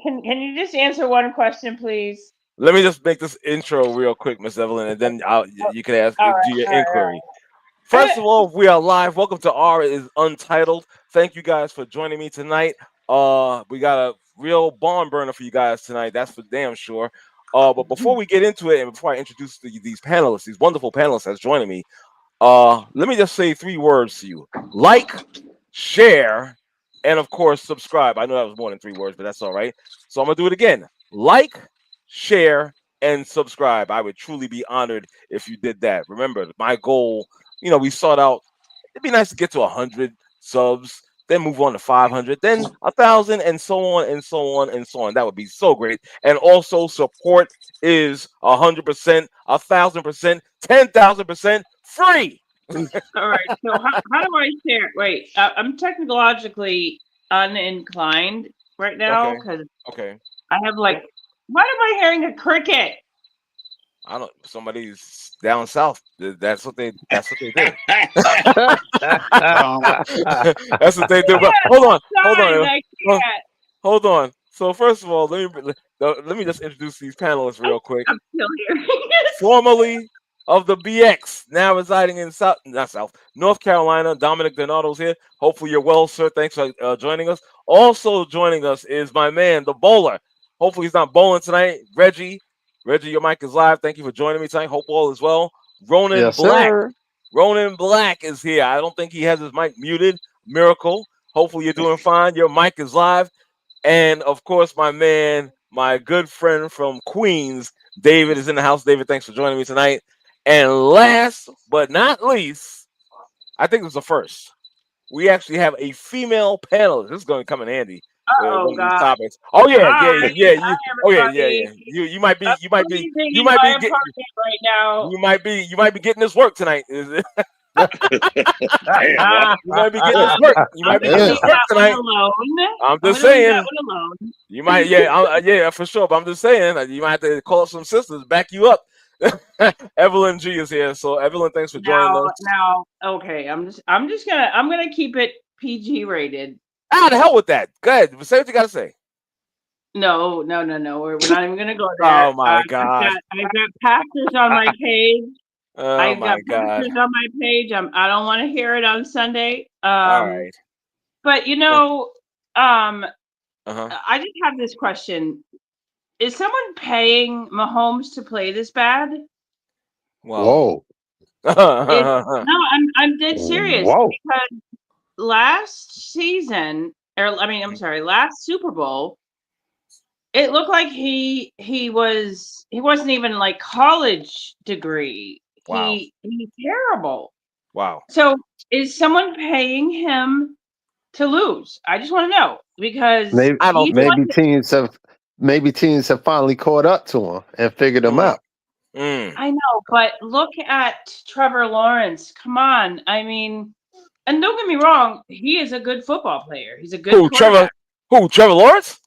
Can you just answer one question, please? Let me just make this intro real quick, Miss Evelyn, and then Oh, you can ask all do right, your all right, inquiry. all First right. of all, we are live. Welcome to R is Untitled. Thank you guys for joining me tonight. We got a real barn burner for you guys tonight. That's for damn sure. But before we get into it, and before I introduce these panelists, these wonderful panelists that's joining me, let me just say three words to you: like, share, and of course subscribe. I know that was more than three words, but that's all right. So I'm gonna do it again: like, share, and subscribe. I would truly be honored if you did that. Remember, my goal, we sought out. It'd be nice to get to 100 subs, then move on to 500, then 1,000, and so on and so on and so on. That would be so great. And also, support is 100%, 1,000%, 10,000% free. All right. So how do I share? Wait, I'm technologically uninclined right now Okay. because Okay. I have like. Why am I hearing a cricket? I don't. Somebody's down south. That's what they. That's what they do. Um, That's what they do. But Yeah, hold on. Hold outside. on. I Hold can't. hold on. So first of all, let me just introduce these panelists real quick. I'm still hearing it. Formerly of the BX, now residing in not South, North Carolina. Dominic Donato's here. Hopefully you're well, sir. Thanks for joining us. Also joining us is my man, the bowler. Hopefully he's not bowling tonight. Reggie. Reggie, your mic is live. Thank you for joining me tonight. Hope all is well. Ronan yes, Black. sir. Ronan Black is here. I don't think he has his mic muted. Miracle. Hopefully you're doing fine. Your mic is live. And of course, my man, my good friend from Queens, David, is in the house. David, thanks for joining me tonight. And last but not least, I think it's the first. We actually have a female panelist. This is going to come in handy with Oh one of these God. topics. Oh yeah, Hi, yeah, yeah. hi Oh yeah, yeah, yeah. everybody. You might be, I'm you might be, freezing you in might my be getting, apartment right now. you might be getting this work tonight. Damn. You might be getting this work. You I'm might be gonna getting Yeah. this leave work that one tonight. alone. I'm I'm just gonna leave that saying. one alone. You might, yeah, yeah, for sure. But I'm just saying, you might have to call up some sisters, back you up. Evelyn G is here, so Evelyn, thanks for joining us. Okay. I'm gonna keep it PG rated. Ah, the hell with that. Go ahead, say what you got to say. No. We're not even gonna go there. Oh my god. I've got pastors on my page. Oh I've got my god. pastors on my page. I don't want to hear it on Sunday. All right. But Uh huh. I just have this question: is someone paying Mahomes to play this bad? Well. Whoa. It no, I'm dead serious Whoa. because last season, or I mean, I'm sorry, last Super Bowl, it looked like he wasn't even like college degree. Wow. He's terrible. Wow. So is someone paying him to lose? I just want to know because Maybe I don't he's think. one. maybe teams have finally caught up to him and figured him Mm, out. mm. I know, but look at Trevor Lawrence. Come on. I mean, and don't get me wrong, he is a good football player. He's a good Who? Trevor? quarterback. Who? Trevor Lawrence?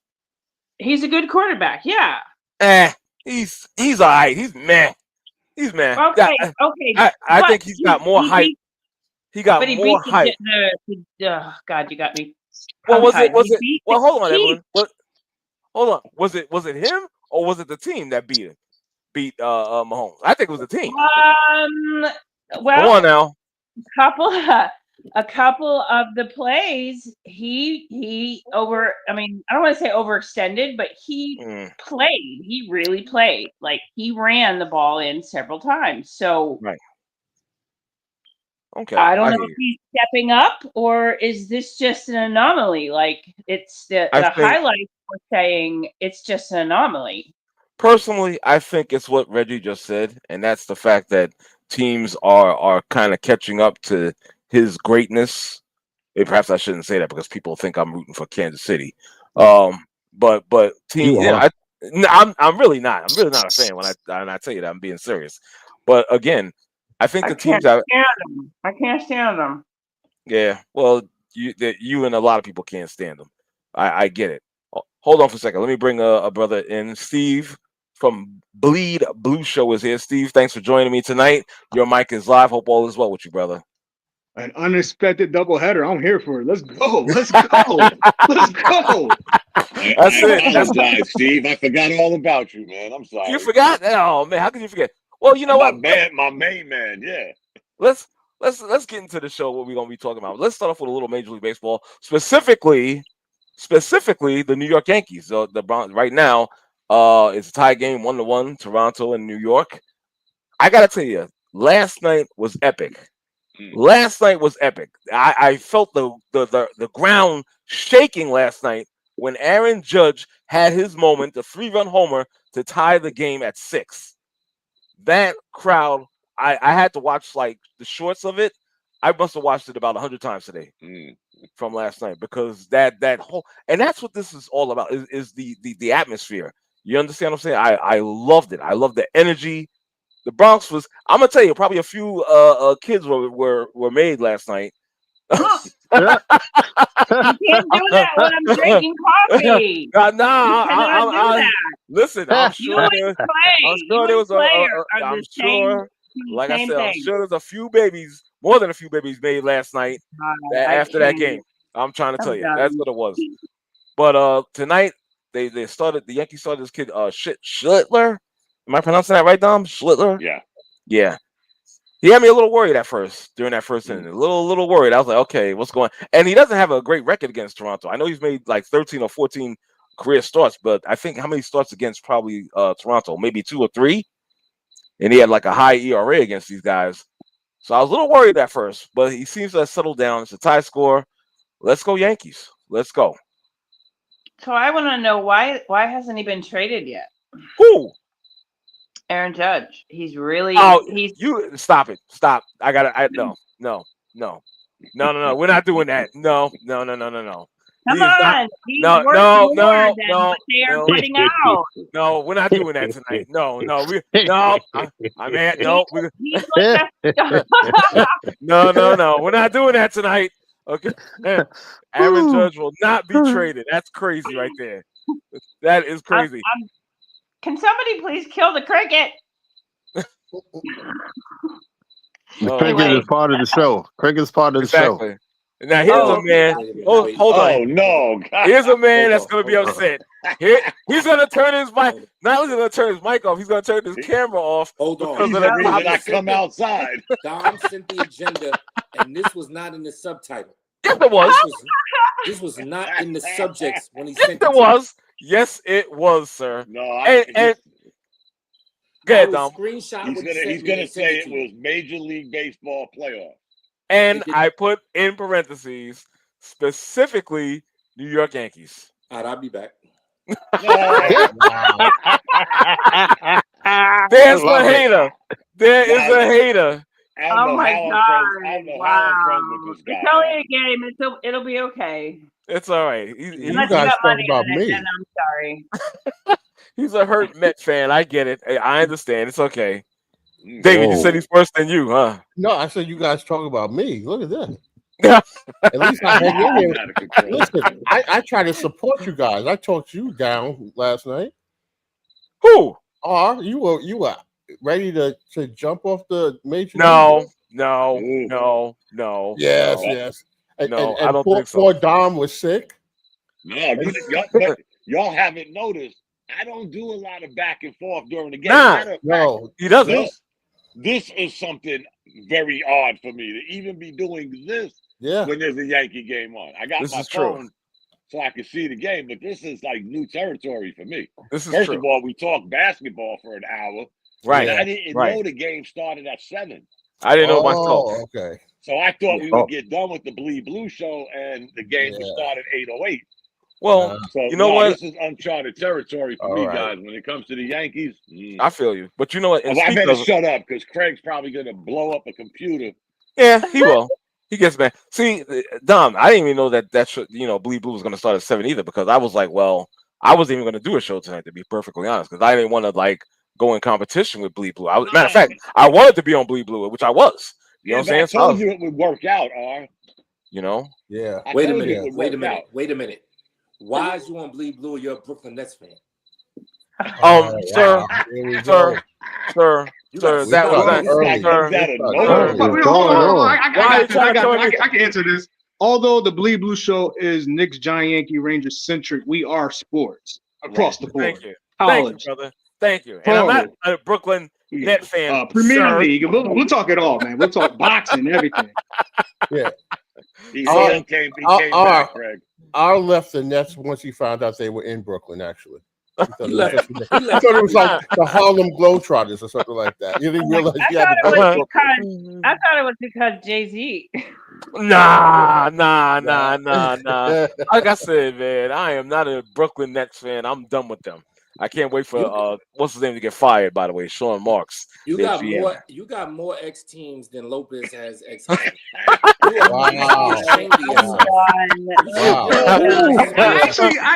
He's a good quarterback. Yeah. Eh. He's all right. He's meh. He's meh. Okay. Okay. I But think he's got more he hype. beat, He got but he more beat hype. oh God, you got me Well, tongue tied. was He it? beat the Well, hold on, Chiefs. Evelyn. Hold on. Was it him or was it the team that beat Mahomes? I think it was the team. Um. Come Well, on now. couple a couple of the plays he over. I mean, I don't want to say overextended, but Mm, he really played. Like he ran the ball in several times. So right. Okay. I don't I know hear if you. he's stepping up or is this just an anomaly? Like it's I the think highlights were saying it's just an anomaly. personally, I think it's what Reggie just said, and that's the fact that teams are kind of catching up to his greatness. Perhaps I shouldn't say that because people think I'm rooting for Kansas City. But team, You are. I'm really not. I'm really not a fan when I tell you that I'm being serious. But again, I think I the can't teams have. stand them. I can't stand them. Yeah, well, you and a lot of people can't stand them. I get it. Hold on for a second. Let me bring a brother in. Steve from Bleed Blue Show is here. Steve, thanks for joining me tonight. Your mic is live. Hope all is well with you, brother. An unexpected doubleheader. I'm here for it. Let's go. Let's go. Let's go. I That's it. apologize, Steve. I forgot all about you, man. I'm sorry. You forgot? Oh man, how could you forget? Well, you know my what? man, my main man. Yeah. Let's get into the show. What we're gonna be talking about. Let's start off with a little Major League Baseball, specifically the New York Yankees. The Bronx right now, it's a tie game 1-1, Toronto and New York. I gotta tell you, last night was epic. Last night was epic. I felt the ground shaking last night when Aaron Judge had his moment, the 3-run homer to tie the game at 6. That crowd, I had to watch like the shorts of it. I must have watched it about 100 times today from last night because that whole, and that's what this is all about is the atmosphere. You understand what I'm saying? I loved it. I loved the energy. The Bronx was, I'm gonna tell you, probably a few kids were made last night. You can't do that when I'm drinking coffee. No, You cannot do that. listen, I'm You sure and Clay, there was are I'm the sure, same, like I same said, I'm thing. sure there's a few babies, more than a few babies made last night after that game. I'm trying to tell you, that's what it was. But tonight the Yankees started this kid Schlittler. Am I pronouncing that right, Dom? Schlittler? Yeah. He had me a little worried at first during that first inning. A little worried. I was like, okay, what's going on? And he doesn't have a great record against Toronto. I know he's made like 13 or 14 career starts, but I think how many starts against probably Toronto? Maybe 2 or 3. And he had like a high ERA against these guys. So I was a little worried at first, but he seems to have settled down. It's a tie score. Let's go Yankees. Let's go. So I want to know why hasn't he been traded yet? Who? Aaron Judge. He's really you stop it. Stop. No. We're not doing that. No. Come on. He's worth more than what they are putting out. No, we're not doing that tonight. No. No. We're not doing that tonight. Okay. Aaron Judge will not be traded. That's crazy right there. That is crazy. Can somebody please kill the cricket? The cricket is part of the show. Cricket is part of the show. Now here's a man. Hold on. Oh no! Here's a man that's going to be upset. He's going to turn his mic. Not only going to turn his mic off, he's going to turn his camera off. Hold on. He's ready to come outside. Dom sent the agenda, and this was not in the subtitle. Yes, it was. This was not in the subjects when he sent it. Yes, it was. Yes, it was, sir. No, and go ahead, Dom. He's gonna say it was Major League Baseball playoffs. And I put in parentheses specifically New York Yankees. All right, I'll be back. There's a hater. There is a hater. Oh my God! Wow. It's only a game. It'll be okay. It's all right. You guys talk about me. I'm sorry. He's a hurt Met fan. I get it. I understand. It's okay. David, you said he's worse than you, huh? No, I said you guys talk about me. Look at that. At least I hang in there. Listen, I try to support you guys. I talked you down last night. Who? You were ready to jump off the major? No. Yes. And I don't think so. Poor Dom was sick. No, y'all haven't noticed. I don't do a lot of back and forth during the game. No, he doesn't. This is something very odd for me to even be doing this when there's a Yankee game on. I got my phone so I can see the game, but this is like new territory for me. First of all, we talked basketball for an hour. Right. I didn't know the game started at 7. I didn't know myself. Okay. So I thought we would get done with the Bleed Blue show and the game would start at 8:08. Well, you know what? This is uncharted territory for me, guys. When it comes to the Yankees, I feel you. But you know what? I better shut up because Craig's probably going to blow up a computer. Yeah, he will. He gets mad. See, Dom, I didn't even know that should, Bleed Blue was going to start at 7 either because I was like, well, I wasn't even going to do a show tonight, to be perfectly honest, because I didn't want to go in competition with Bleed Blue. Matter of fact, I wanted to be on Bleed Blue, which I was. You know what I'm saying? I told you it would work out, R. Yeah. Wait a minute. Why is you on Bleed Blue? You're a Brooklyn Nets fan. Sir, that was not I can answer this. Although the Bleed Blue Show is Knicks, Giant, Yankee, Rangers centric, we are sports across the board. Thank you. College. Thank you, brother. Thank you. And I'm not a Brooklyn Net fan. Premier League. We'll talk it all, man. We'll talk boxing, everything. Yeah. He came back, Craig. R left the Nets once he found out they were in Brooklyn, actually. I thought it was like the Harlem Globetrotters or something like that. You didn't realize he had to go. I thought it was because Jay-Z. Nah. Like I said, man, I am not a Brooklyn Nets fan. I'm done with them. I can't wait for what's his name to get fired. By the way, Sean Marks. You got more X teams than Lopez has X teams. I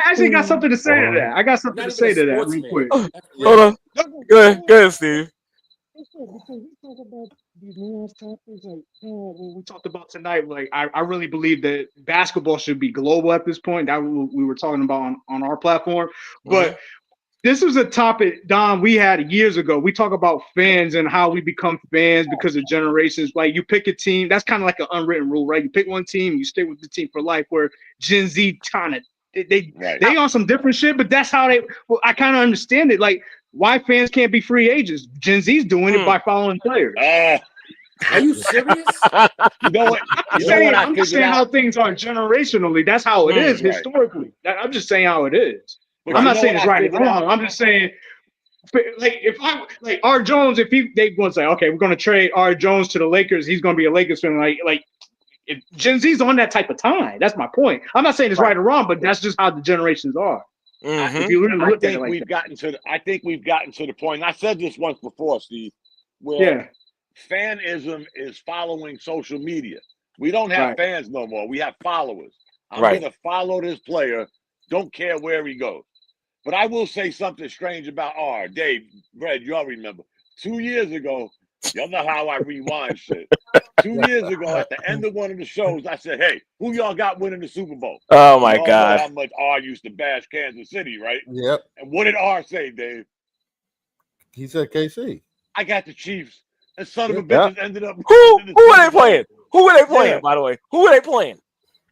actually got something to say to that. I got something to say to that real quick. Hold on. Go ahead, Steve. We talked about tonight, like I really believe that basketball should be global at this point. That we were talking about on our platform, but this was a topic, Don, we had years ago. We talk about fans and how we become fans because of generations. Like you pick a team, that's kind of like an unwritten rule, right? You pick one team, you stay with the team for life. Where Gen Z kind of they on some different shit, but that's how they. Well, I kind of understand it. Like why fans can't be free agents. Gen Z's doing it by following players. Are you serious? You know what? I'm just saying how things are generationally. That's how it is historically. I'm just saying how it is. I'm not saying it's right or wrong. I'm just saying, like, if I like R. Jones, if they going to say, okay, we're going to trade R. Jones to the Lakers, he's going to be a Lakers fan. Like, if Gen Z's on that type of time. That's my point. I'm not saying it's right or wrong, but that's just how the generations are. If you really look at it like that. I think we've gotten to the point. And I said this once before, Steve. Where fanism is following social media. We don't have fans no more. We have followers. I'm going to follow this player. Don't care where he goes. But I will say something strange about R. Dave, Red, you all remember. 2 years ago, y'all know how I rewind shit. 2 years ago, at the end of one of the shows, I said, hey, who y'all got winning the Super Bowl? Oh, my God. Know how much R used to bash Kansas City, right? Yep. And what did R say, Dave? He said KC. I got the Chiefs. And son of a bitches ended up. Who were they playing? Who were they playing, by the way? Who were they playing?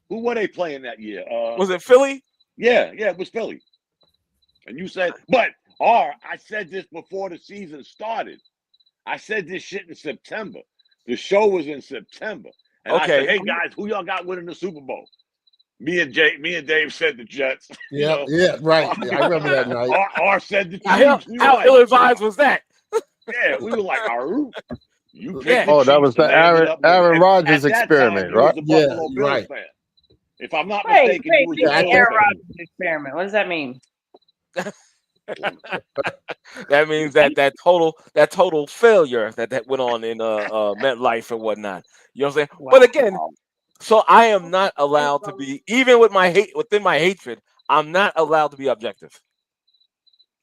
Who were they playing that year? Was it Philly? Yeah, it was Philly. And you said, but I said this before the season started. I said this shit in September. The show was in September. And I said, hey guys, who y'all got winning the Super Bowl? Me and Dave said the Jets. Yeah, right. Yeah, I remember that night. R said the Chiefs. How ill-advised was that? Yeah, we were like, that was the Aaron Rodgers experiment, right? Yeah, right. Fan. If I'm not mistaken, Aaron Rodgers experiment. What does that mean? That means that total failure that went on in MetLife and whatnot. You know what I'm saying? Wow. But again, so I am not allowed to be, even with my within my hatred, I'm not allowed to be objective.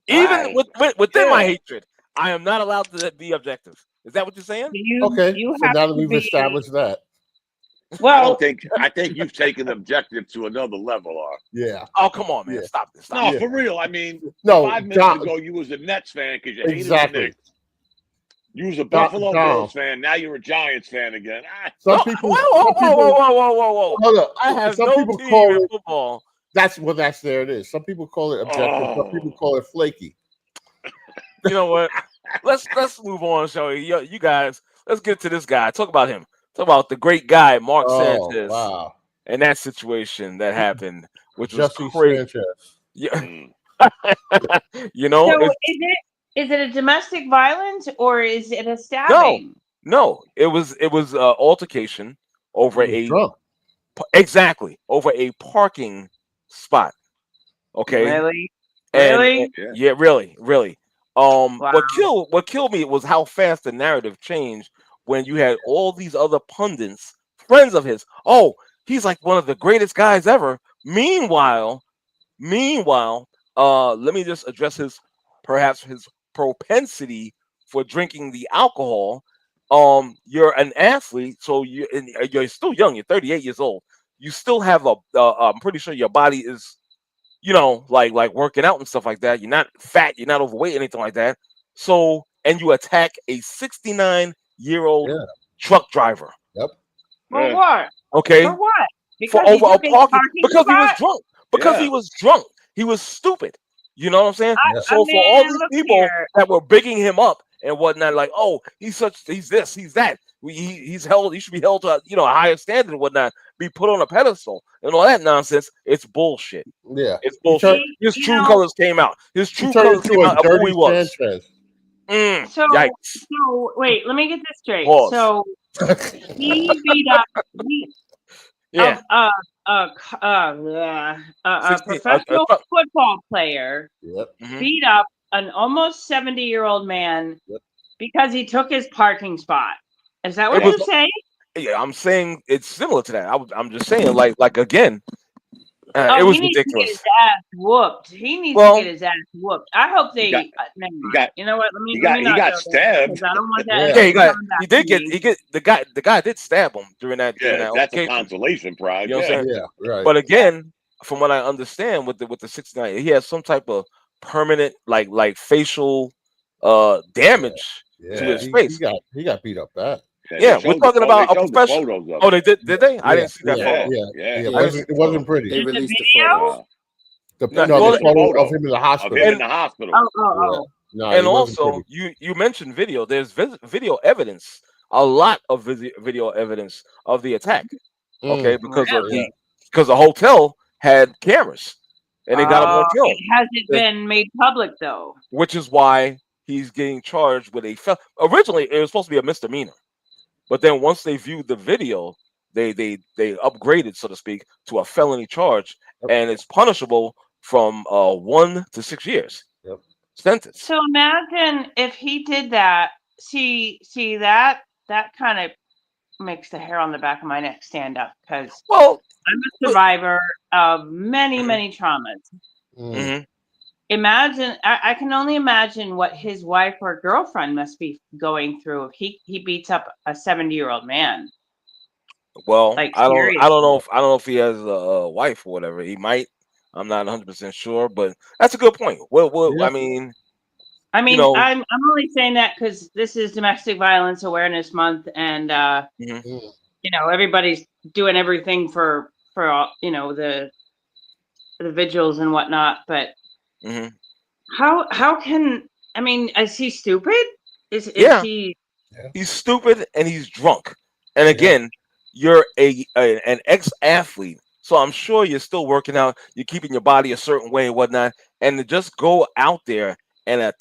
Even within my hatred, I am not allowed to be objective. Is that what you're saying? Okay. So now that we've established that. Well, I think you've taken objective to another level, R. Yeah. Oh, come on, man. Stop this. No, for real. I mean, 5 minutes ago, you was a Nets fan because you hated the Knicks. You was a Buffalo Bills fan. Now you're a Giants fan again. Some people. Whoa. Hold up. I have some no people team call in it football. There it is. Some people call it objective. Some people call it flaky. You know what? Let's move on, shall we? You guys, let's get to this guy. Talk about him. Talk about the great guy, Mark Sanchez. Wow. And that situation that happened, which was Jesse crazy. Sanchez. Yeah. You know, so is it a domestic violence or is it a stabbing? No. It was altercation over over a parking spot. Okay. Really? And, yeah, really. Wow. What killed me was how fast the narrative changed when you had all these other pundits, friends of his. Oh, he's like one of the greatest guys ever. Meanwhile, let me just address his propensity for drinking the alcohol. You're an athlete, so you're still young. You're 38 years old. You still have I'm pretty sure your body is, like working out and stuff like that. You're not fat. You're not overweight, anything like that. So and you attack a 69-year-old truck driver. Yep. For what? Okay. For what? For over a parking because he was drunk. Because he was drunk. He was stupid. You know what I'm saying? So for all these people that were bigging him up and whatnot, like, oh, he's this, he's that. He's held. He should be held to a higher standard and whatnot. Be put on a pedestal and all that nonsense. It's bullshit. Yeah, it's bullshit. His true colors came out. His true colors came out of who he was. So wait, let me get this straight. Pause. So he beat up a professional football player. Beat up an almost 70-year-old man because he took his parking spot. Is that what you're saying? Yeah, I'm saying it's similar to that. I'm just saying, like again, it was ridiculous. To get his ass whooped. He needs to get his ass whooped. I hope they. You know what? He got stabbed. I don't want that. He did get the guy did stab him during that. That's a consolation prize. You know what I'm saying? Yeah, right. But again, from what I understand, with the 69, he has some type of permanent like facial damage to his face. He got beat up bad. Yeah, we're talking about a professional. Oh, they did they? I didn't see that photo. Yeah. It wasn't pretty. They released the photo. The photo of him in the hospital. And also, you mentioned video. There's video evidence, a lot of video evidence of the attack. Okay, because the hotel had cameras, and they got him on film. It hasn't been made public though, which is why he's getting charged with a originally it was supposed to be a misdemeanor, but then once they viewed the video, they upgraded, so to speak, to a felony charge, and it's punishable from 1 to 6 years sentence. So imagine if he did that. See that kind of makes the hair on the back of my neck stand up, because I'm a survivor of many traumas. Imagine, I can only imagine what his wife or girlfriend must be going through if he beats up a 70-year-old man. Well, I don't know if he has a wife or whatever. He might. I'm not 100% sure, but that's a good point. I mean, I'm only saying that because this is Domestic Violence Awareness Month, and everybody's doing everything for the vigils and whatnot. But how can is he stupid? Is he? He's stupid and he's drunk. And again, you're an ex-athlete, so I'm sure you're still working out. You're keeping your body a certain way and whatnot, and to just go out there and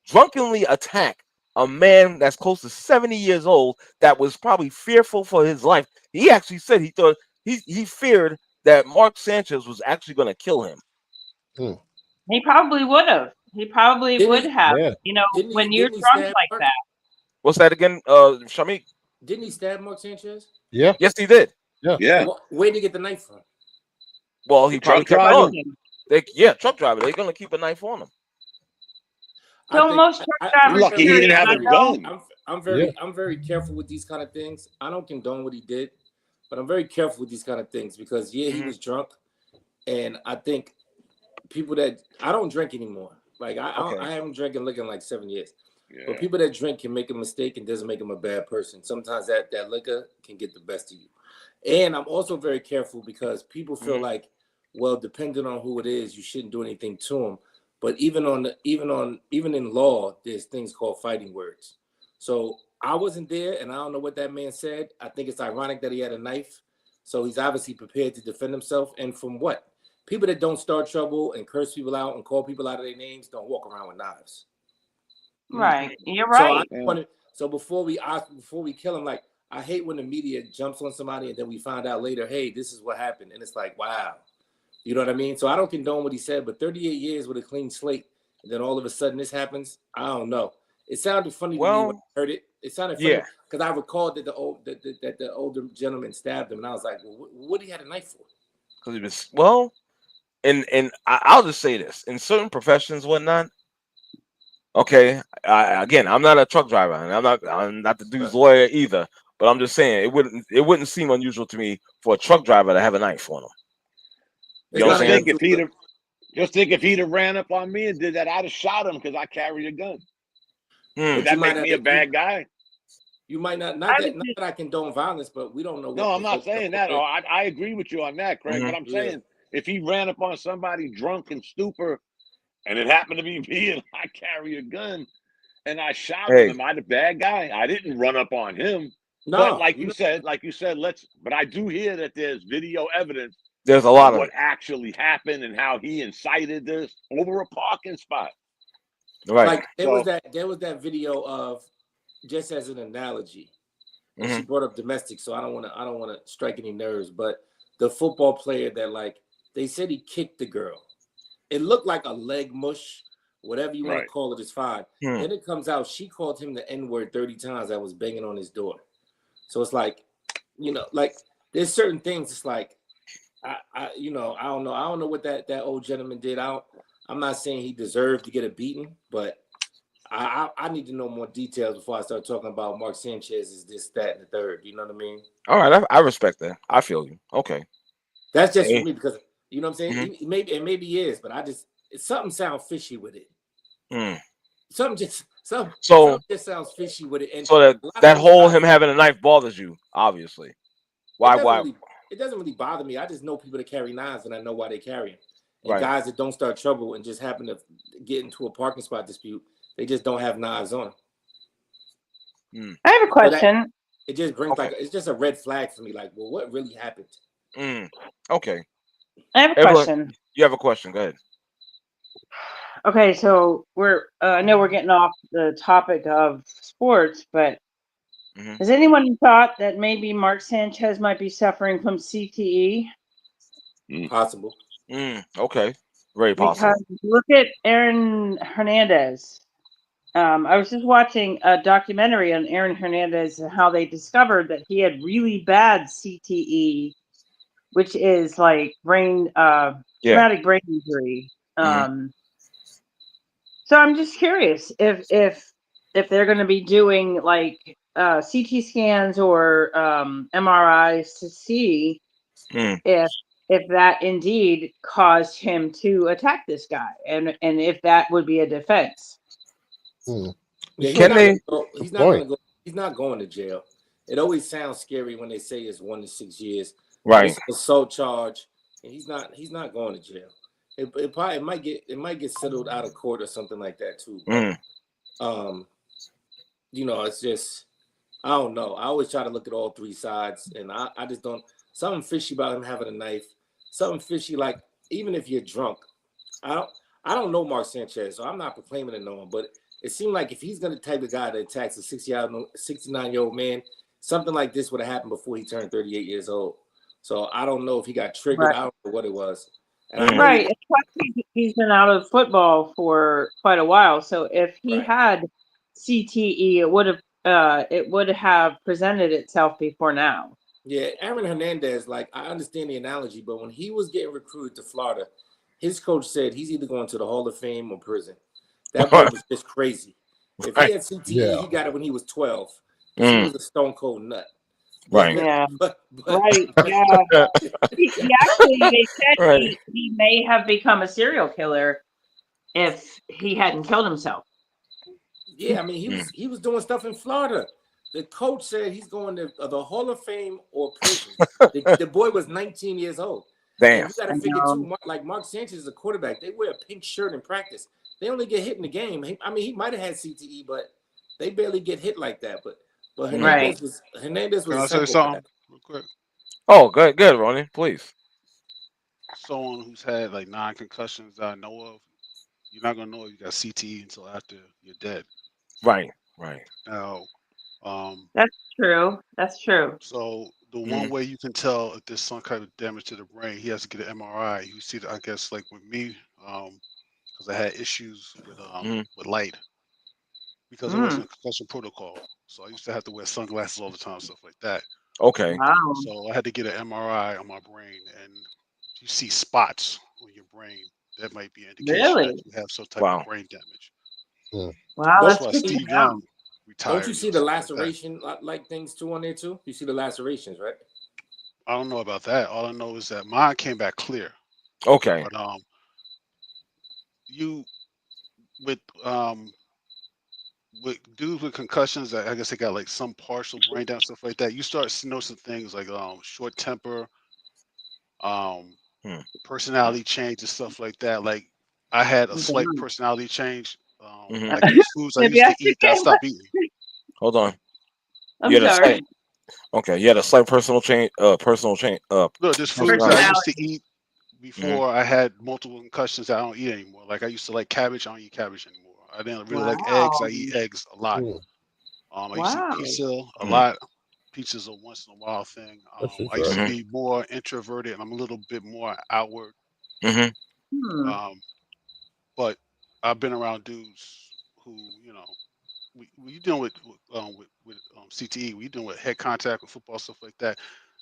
drunkenly attack a man that's close to 70 years old that was probably fearful for his life. He actually said he thought he feared that Mark Sanchez was actually going to kill him. He probably would have. He probably would have. Yeah. When you're drunk like that. What's that again, Shamik? Didn't he stab Mark Sanchez? Yeah. Yes, he did. Yeah. Where did he get the knife from? Well, he probably kept it on. Truck driver. They're going to keep a knife on him. Most truck drivers. Lucky he didn't have a gun. I'm very careful with these kind of things. I don't condone what he did, but I'm very careful with these kind of things because he was drunk, and I think people that I don't drink anymore. Like I haven't drank in liquor in like 7 years. Yeah. But people that drink can make a mistake and doesn't make them a bad person. Sometimes that liquor can get the best of you. And I'm also very careful because people feel like, well, depending on who it is, you shouldn't do anything to them. But even in law, there's things called fighting words. So I wasn't there, and I don't know what that man said. I think it's ironic that he had a knife. So he's obviously prepared to defend himself. And from what? People that don't start trouble and curse people out and call people out of their names don't walk around with knives. Right. You're right. So before we kill him, like, I hate when the media jumps on somebody and then we find out later, hey, this is what happened. And it's like, wow. You know what I mean? So I don't condone what he said, but 38 years with a clean slate, and then all of a sudden this happens, I don't know. It sounded funny to me when I heard it. It sounded funny because I recalled that the older gentleman stabbed him, and I was like, well, what did he have a knife for? Because he was, and I'll just say this. In certain professions, whatnot, okay, again, I'm not a truck driver, and I'm not the dude's lawyer either, but I'm just saying it wouldn't seem unusual to me for a truck driver to have a knife on him. You know what I'm saying? Just think if he'd have ran up on me and did that, I'd have shot him because I carry a gun. Would that make me a bad guy? You might not that I condone violence, but we don't know. No, I'm not saying that. Or I agree with you on that, Craig. But I'm saying if he ran up on somebody drunk and stupor, and it happened to be me, and I carry a gun, and I shot him, am I the bad guy? I didn't run up on him. No, but like you said, but I do hear that there's video evidence. There's a lot of what actually happened and how he incited this over a parking spot. Right. Like there was that video of, just as an analogy, and she brought up domestic, so I don't want to strike any nerves, but the football player that, like, they said he kicked the girl. It looked like a leg mush, whatever you want to call it is fine. Then it comes out she called him the N-word 30 times that was banging on his door. So it's like, like there's certain things. It's like, I don't know what that old gentleman did. I'm not saying he deserved to get a beating, but I need to know more details before I start talking about Mark Sanchez is this, that, and the third. You know what I mean? All right, I respect that. I feel you. Okay, that's just for me, because you know what I'm saying. Maybe he is, but something sounds fishy with it. Something just sounds fishy with it. And so that whole him having a knife bothers you, obviously. Why? It doesn't really bother me. I just know people that carry knives, and I know why they carry them. And guys that don't start trouble and just happen to get into a parking spot dispute, they just don't have knives on them. I have a question. It just brings it's just a red flag for me. Like, well, what really happened? Okay. I have a question. You have a question? Go ahead. Okay, so I know we're getting off the topic of sports, but has anyone thought that maybe Mark Sanchez might be suffering from CTE? Possible. Okay. Very possible. Because look at Aaron Hernandez. I was just watching a documentary on Aaron Hernandez and how they discovered that he had really bad CTE, which is like traumatic brain injury. So I'm just curious if they're going to be doing like CT scans or MRIs to see if that indeed caused him to attack this guy, and if that would be a defense. Yeah, he's not going to jail. It always sounds scary when they say it's 1 to 6 years. Right. It's an assault charge, and he's not going to jail. It might get settled out of court or something like that too. But, it's just, I don't know. I always try to look at all three sides, and I just don't. Something fishy about him having a knife. Something fishy, like, even if you're drunk. I don't know Mark Sanchez, so I'm not proclaiming to know him, but it seemed like if he's going to type the guy that attacks a 69-year-old man, something like this would have happened before he turned 38 years old. So I don't know if he got triggered. I don't know what it was. And he's been out of football for quite a while. So if he had CTE, it would have presented itself before now. Yeah, Aaron Hernandez, like, I understand the analogy, but when he was getting recruited to Florida, his coach said he's either going to the Hall of Fame or prison. That boy was just crazy. If he had CTE, he got it when he was 12. He was a stone cold nut. Right. Yeah. Right. Yeah. He actually, they said he may have become a serial killer if he hadn't killed himself. Yeah, I mean, he was doing stuff in Florida. The coach said he's going to the Hall of Fame or prison. The boy was 19 years old. Damn. And you got to figure too, like Mark Sanchez is a quarterback. They wear a pink shirt in practice. They only get hit in the game. I mean, he might have had CTE, but they barely get hit like that. But Hernandez was. Can I say something real quick? Oh, good, Ronnie, please. Someone who's had like 9 concussions that I know of, you're not gonna know if you got CTE until after you're dead. Right. Now, that's true. That's true. So the one way you can tell if there's some kind of damage to the brain, he has to get an MRI. You see, I guess, like with me, because I had issues with light, because it wasn't a concussion protocol. So I used to have to wear sunglasses all the time, stuff like that. Okay. Wow. So I had to get an MRI on my brain, and you see spots on your brain. That might be an indication that you have some type of brain damage. Wow, that's why Steve Young retired. Don't you see the laceration like things too on there too? You see the lacerations, right? I don't know about that. All I know is that mine came back clear. Okay. But you with with dudes with concussions, I guess they got like some partial brain damage, stuff like that. You start to know some things like short temper, personality change and stuff like that. Like I had a slight personality change. Like there's foods I used to eat that I stopped eating. Hold on. I'm sorry. Okay, you had a slight personal change. Look, there's foods that I used to eat before I had multiple concussions that I don't eat anymore. Like I used to like cabbage, I don't eat cabbage anymore. I didn't really like eggs. I eat eggs a lot. I used to eat pizza a lot. Pizza's a once in a while thing. I used to be more introverted, and I'm a little bit more outward. But I've been around dudes who, you know, we dealing with CTE. We dealing with head contact with football, stuff like that.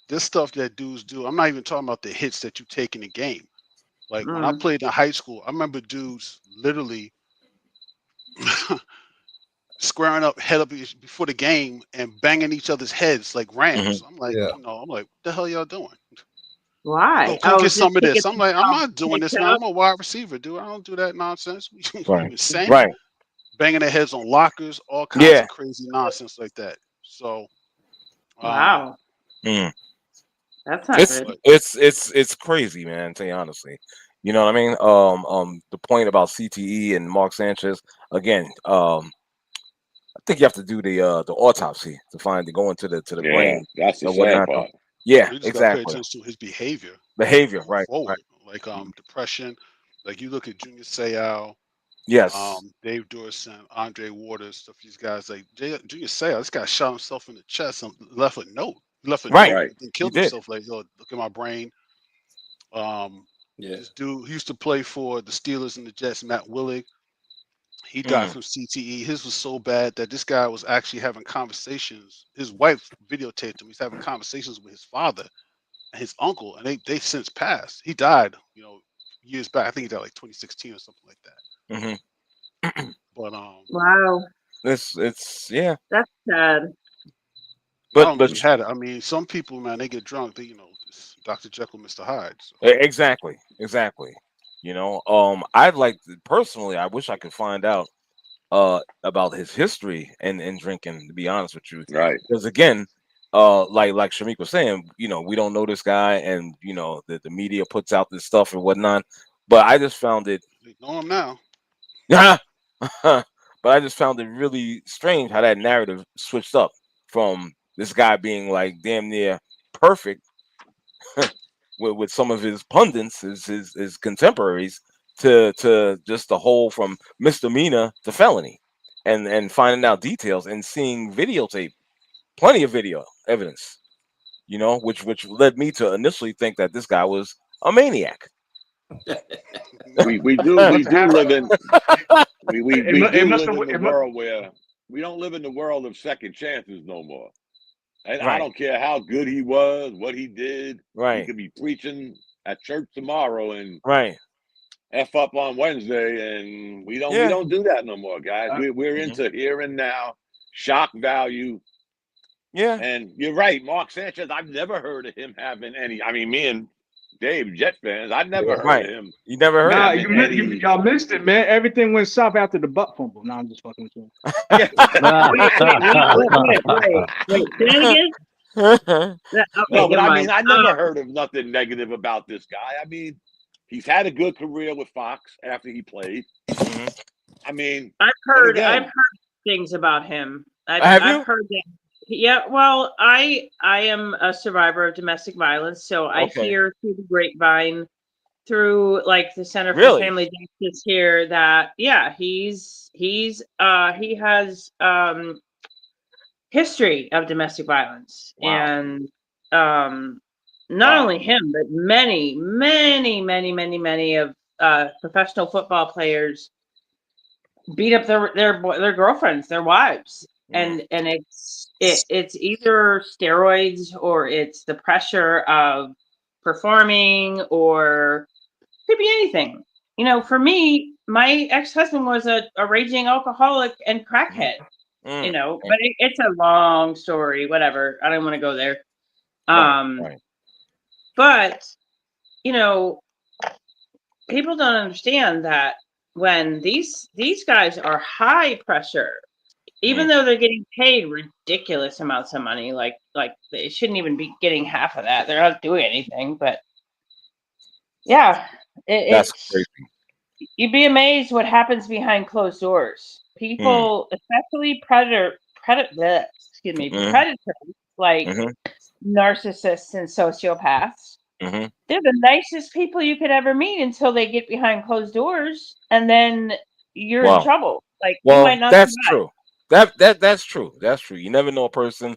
This stuff that dudes do. I'm not even talking about the hits that you take in the game. Like when I played in high school, I remember dudes literally squaring up head up before the game and banging each other's heads like rams. I'm like, you know, I'm like, what the hell y'all doing? Why? Go get some of this. I'm like, I'm not doing this, man. I'm a wide receiver, dude. I don't do that nonsense. Insane. Right. Banging their heads on lockers, all kinds of crazy nonsense like that. So, wow. That's not good. It's crazy, man. To you honestly, you know what I mean. The point about CTE and Mark Sanchez again. I think you have to do the autopsy to go into the brain. That's the sad part. Yeah, you just exactly. Pay attention to his behavior. Right. Forward. Like depression. Like you look at Junior Seau. Yes. Dave Dorson, Andre Waters, stuff. These guys like Junior Seau. This guy shot himself in the chest and left a note. He left a note and killed himself. Like, yo, look at my brain. This dude, he used to play for the Steelers and the Jets. Matt Willig. He died from CTE. His was so bad that this guy was actually having conversations. His wife videotaped him. He's having conversations with his father and his uncle, and they since passed. He died, you know, years back. I think he died like 2016 or something like that. But wow, it's that's sad. But I don't know if he had it. I mean, some people, man, they get drunk. They, you know, Dr. Jekyll, Mr. Hyde. So. Exactly. You know, I'd like personally. I wish I could find out about his history and drinking. To be honest with you, right? Because again, like Shamik was saying, you know, we don't know this guy, and you know, the media puts out this stuff and whatnot. But I just found it. We know him now. But I just found it really strange how that narrative switched up from this guy being like damn near perfect with some of his pundits, his contemporaries, to just the whole from misdemeanor to felony, and finding out details and seeing videotape, plenty of video evidence, you know, which led me to initially think that this guy was a maniac. we do live in the world where we don't live in the world of second chances no more. And I don't care how good he was, what he did. He could be preaching at church tomorrow and F up on Wednesday, and we don't do that no more, guys. We're into here and now, shock value. Yeah. And you're right, Mark Sanchez, I've never heard of him having any. I mean, me and Dave, Jet fans, I never heard of him. You never heard of him? Y'all missed it, man. Everything went south after the butt fumble. No, I'm just fucking with you. Wait, say that again? No, but I mean, I never heard of nothing negative about this guy. I mean, he's had a good career with Fox after he played. I mean, I've heard things about him. I've heard that. Yeah, well, I am a survivor of domestic violence, so I hear through the grapevine, through like the Center for Family Justice here, that he has history of domestic violence, and not only him, but many of professional football players beat up their girlfriends, their wives. And it's either steroids or it's the pressure of performing, or could be anything. You know, for me, my ex-husband was a raging alcoholic and crackhead. You know, but it's a long story. Whatever, I don't want to go there. But you know, people don't understand that when these guys are high pressure. even though they're getting paid ridiculous amounts of money, like they shouldn't even be getting half of that. They're not doing anything, but yeah, That's crazy. You'd be amazed what happens behind closed doors. People, especially predators, like narcissists and sociopaths. They're the nicest people you could ever meet until they get behind closed doors, and then you're in trouble. Like, you might not that's survive. true. That's true. That's true. You never know a person.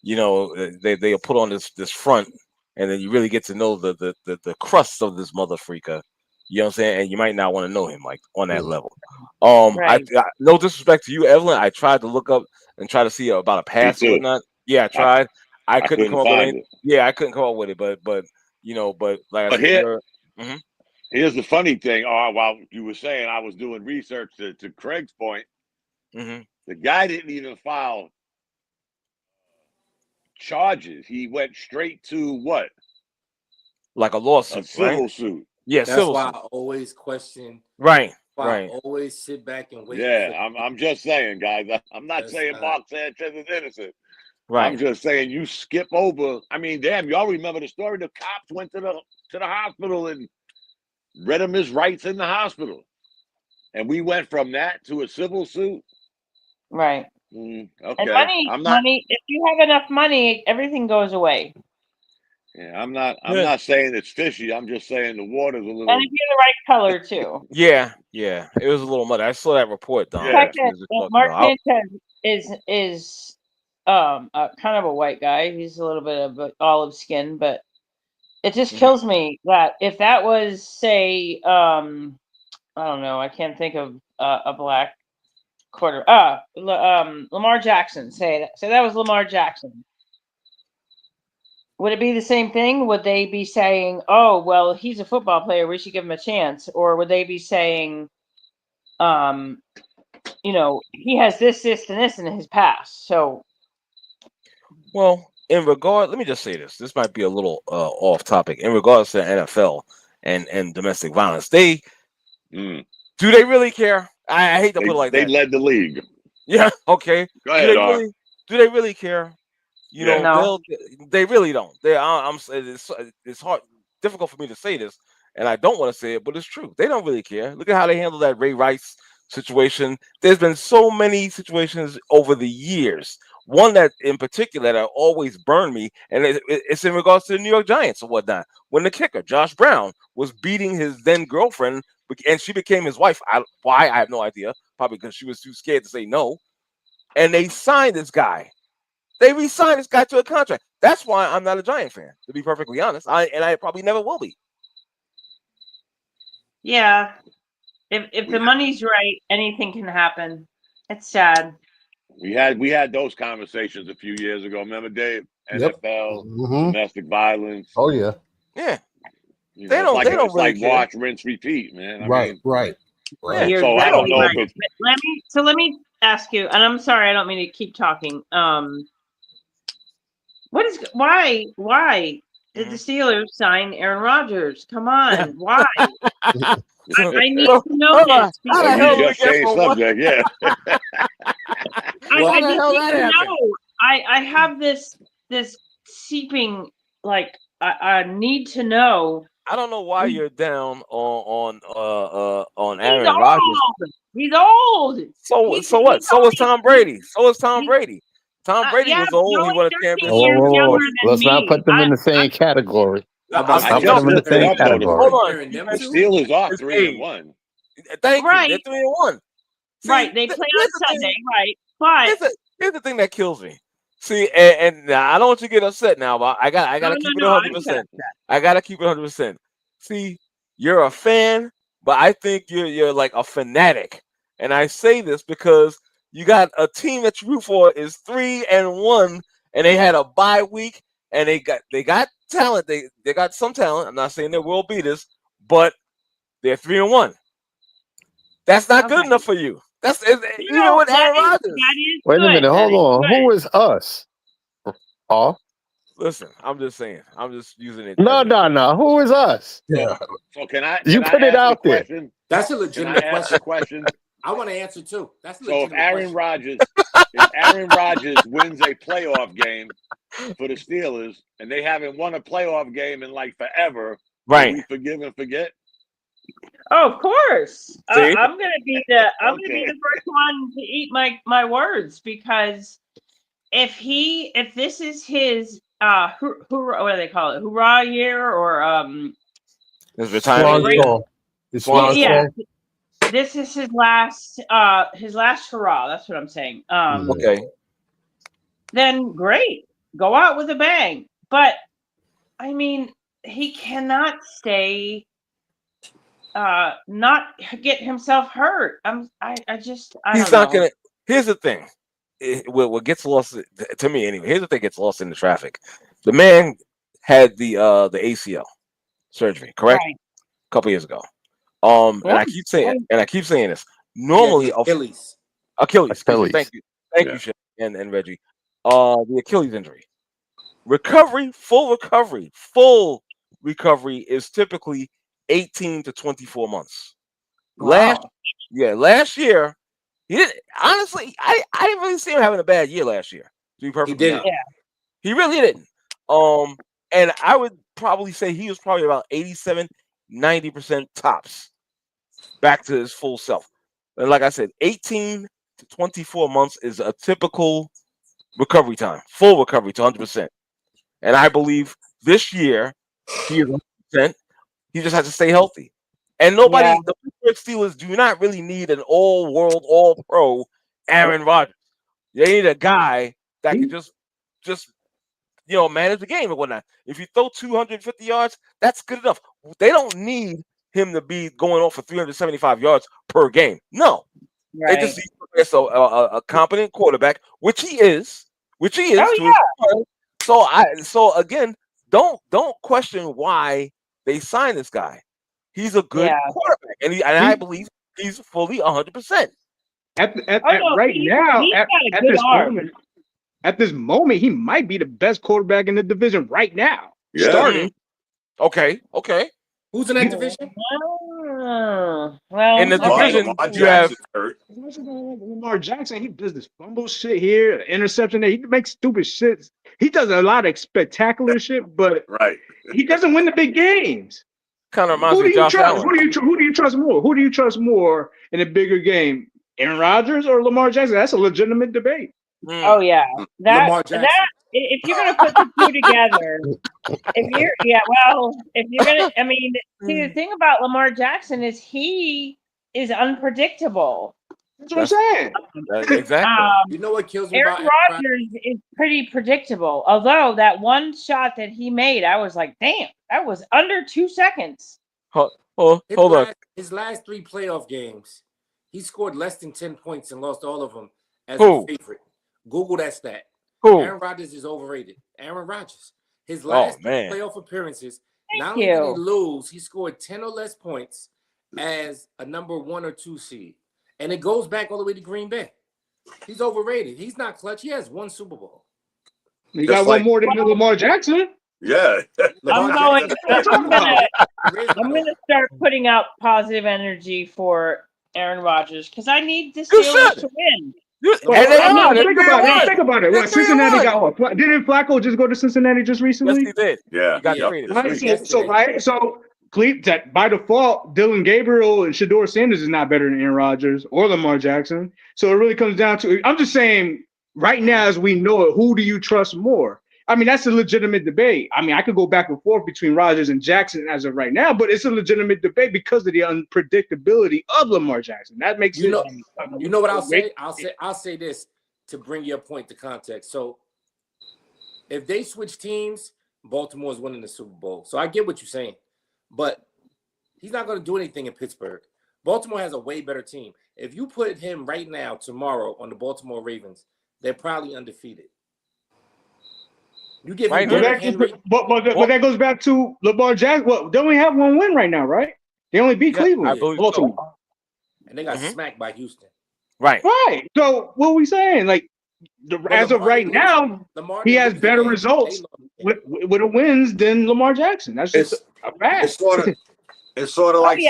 You know, they'll put on this front, and then you really get to know the crust of this mother freaker. You know what I'm saying? And you might not want to know him like on that level. Right. I no disrespect to you, Evelyn. I tried to look up and try to see about a past or whatnot. Yeah, I tried. I couldn't come up with it. Yeah, I couldn't come up with it. But you know, but like I said, here's the funny thing. While you were saying, I was doing research to Craig's point. The guy didn't even file charges. He went straight to what? Like a lawsuit, a civil suit. Yeah, that's why I always question. Right. I always sit back and wait. Yeah, I'm just saying, guys. I'm not saying Mark Sanchez is innocent. Right. I'm just saying you skip over. I mean, damn, y'all remember the story? The cops went to the hospital and read him his rights in the hospital, and we went from that to a civil suit. Right. Okay. And money. If you have enough money, everything goes away. Yeah, I'm not saying it's fishy. I'm just saying the water's a little. And if you're the right color too. Yeah, it was a little muddy. I saw that report, Don. Mark Sanchez is kind of a white guy. He's a little bit of olive skin, but it just kills me that if that was, say, I don't know, I can't think of a black quarter. Lamar Jackson. Say that was Lamar Jackson. Would it be the same thing? Would they be saying, "Oh, well, he's a football player, we should give him a chance," or would they be saying, you know, he has this, and this in his past? So, well, let me just say this. This might be a little off topic. In regards to the NFL and domestic violence, do they really care? I hate to put it like that. They led the league. Yeah. Okay. Go ahead, do they really care? You know, they really don't. It's hard, difficult for me to say this, and I don't want to say it, but it's true. They don't really care. Look at how they handle that Ray Rice situation. There's been so many situations over the years. One that in particular that always burned me, and it's in regards to the New York Giants or whatnot. When the kicker, Josh Brown, was beating his then girlfriend, and she became his wife. Why? I have no idea. Probably because she was too scared to say no. And they signed this guy. They re-signed this guy to a contract. That's why I'm not a Giant fan, to be perfectly honest. I probably never will be. Yeah. If the money's right, anything can happen. It's sad. We had those conversations a few years ago. Remember, Dave? NFL, domestic violence. Oh yeah. Yeah. You know, they don't really care. watch, rinse, repeat, man. Right. Yeah, you're so exactly I don't know right. if it's... Let me ask you, and I'm sorry, I don't mean to keep talking. Why did the Steelers sign Aaron Rodgers? Come on, why? I need to know this. You just changed subject, yeah. I just need to know. I have this seeping, like, I need to know. I don't know why you're down on Aaron Rodgers. He's old. So what? So is Tom Brady. Tom Brady was old. He won a championship. Let's not put them in the same category. Hold on. The Steelers are 3-1. Thank you. They're 3-1. Right. They play on Sunday. Right. But here's the thing that kills me. See, and I don't want you to get upset now, but I gotta keep it 100%. I gotta keep it 100%. See, you're a fan, but I think you're like a fanatic. And I say this because you got a team that you root for is 3-1, and they had a bye week, and they got talent. They got some talent. I'm not saying they will beat us, but they're 3-1. That's not good enough for you. That's even with Aaron Rodgers. Wait a minute, hold on. Who is us? Listen, I'm just saying. I'm just using it. No. Who is us? Yeah. So can I? You put it out there. That's a legitimate question. I want to answer too. That's a so. If legitimate question. Aaron Rodgers wins a playoff game for the Steelers, and they haven't won a playoff game in like forever, right? We forgive and forget. Oh, of course. See? I'm gonna be the first one to eat my words, because if this is his what do they call it, hoorah year, or his retirement. Yeah, this is his last hurrah. That's what I'm saying. Okay. Then great, go out with a bang. But I mean, he cannot stay, not get himself hurt. He's not gonna. Here's the thing. What gets lost to me anyway. Here's the thing gets lost in the traffic. The man had the ACL surgery, correct? Right. A couple years ago. And I keep saying this. Normally, Achilles. Thank you, Shane and Reggie. The Achilles injury. Full recovery is typically 18 to 24 months. Wow. Last year, he didn't. Honestly, I didn't really see him having a bad year last year. To be perfectly honest, he really didn't. And I would probably say he was probably about 87, 90% tops back to his full self. And like I said, 18 to 24 months is a typical recovery time, full recovery to 100%. And I believe this year he is 100%. He just has to stay healthy. And the Pittsburgh Steelers do not really need an all-world, all-pro Aaron Rodgers. They need a guy that can just manage the game and whatnot. If you throw 250 yards, that's good enough. They don't need him to be going off for 375 yards per game. No. Right. They just need a competent quarterback, which he is. So again, don't question why they signed this guy. He's a good quarterback, and I believe he's fully 100%. At this moment, he might be the best quarterback in the division right now. Yeah. Starting. Okay. Who's in that division? Well, in the division, you have Lamar Jackson. He does this fumble shit here, interception there. He makes stupid shit. He does a lot of spectacular shit, but he doesn't win the big games. Kind of reminds me of Josh Allen. Who do you trust more? Who do you trust more in a bigger game, Aaron Rodgers or Lamar Jackson? That's a legitimate debate. Oh yeah, that if you're gonna put the two together, if you're gonna, I mean, see, the thing about Lamar Jackson is he is unpredictable. That's what I'm saying. Exactly. You know what kills me Aaron about Rodgers is pretty predictable. Although that one shot that he made, I was like, damn, that was under 2 seconds. Hold on. His last 3 playoff games, he scored less than 10 points and lost all of them as a favorite. Google that stat. Aaron Rodgers is overrated. Aaron Rodgers. His last 3 playoff appearances, not only did he lose, he scored 10 or less points as a number 1 or 2 seed. And it goes back all the way to Green Bay. He's overrated. He's not clutch. He has 1 Super Bowl. You got one more than Lamar Jackson. Yeah. I'm gonna start putting out positive energy for Aaron Rodgers because I need the Steelers to win. Think about it. Cincinnati got what? Didn't Flacco just go to Cincinnati just recently? Yes, he did. Yeah. He got traded. So that by default, Dylan Gabriel and Shedeur Sanders is not better than Aaron Rodgers or Lamar Jackson. So it really comes down to, I'm just saying, right now as we know it, who do you trust more? I mean, that's a legitimate debate. I mean, I could go back and forth between Rodgers and Jackson as of right now, but it's a legitimate debate because of the unpredictability of Lamar Jackson. That makes you know what I'll say? I'll say this to bring your point to context. So if they switch teams, Baltimore's winning the Super Bowl. So I get what you're saying, but he's not going to do anything in Pittsburgh. Baltimore has a way better team. If you put him right now, tomorrow, on the Baltimore Ravens, they're probably undefeated. You give him but that goes back to Lamar Jackson. Well, they only have 1 win right now, right? They only beat Cleveland. So. And they got smacked by Houston. Right. So what are we saying? Like, as of right now, he has better results with the wins than Lamar Jackson. That's just a fact. It's sort of like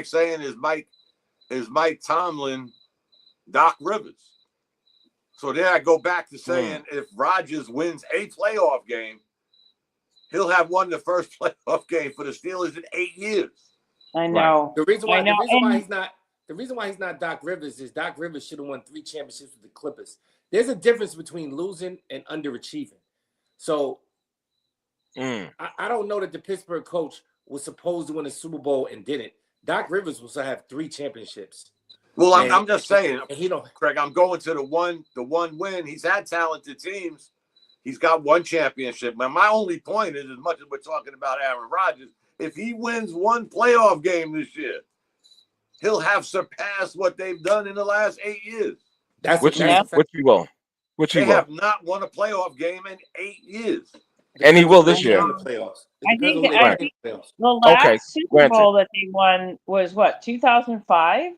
saying, is Mike, is Mike Tomlin, Doc Rivers. So then I go back to saying if Rodgers wins a playoff game, he'll have won the first playoff game for the Steelers in 8 years. I know. The reason why he's not Doc Rivers is Doc Rivers should have won 3 championships with the Clippers. There's a difference between losing and underachieving. So I don't know that the Pittsburgh coach was supposed to win a Super Bowl and didn't. Doc Rivers was to have 3 championships. Well, I'm just saying, Craig, I'm going to the one win. He's had talented teams. He's got 1 championship. But my only point is, as much as we're talking about Aaron Rodgers, if he wins 1 playoff game this year, he'll have surpassed what they've done in the last 8 years. Which he will. They have not won a playoff game in 8 years. And he will this year. I think the last Super Bowl that they won was what, 2005?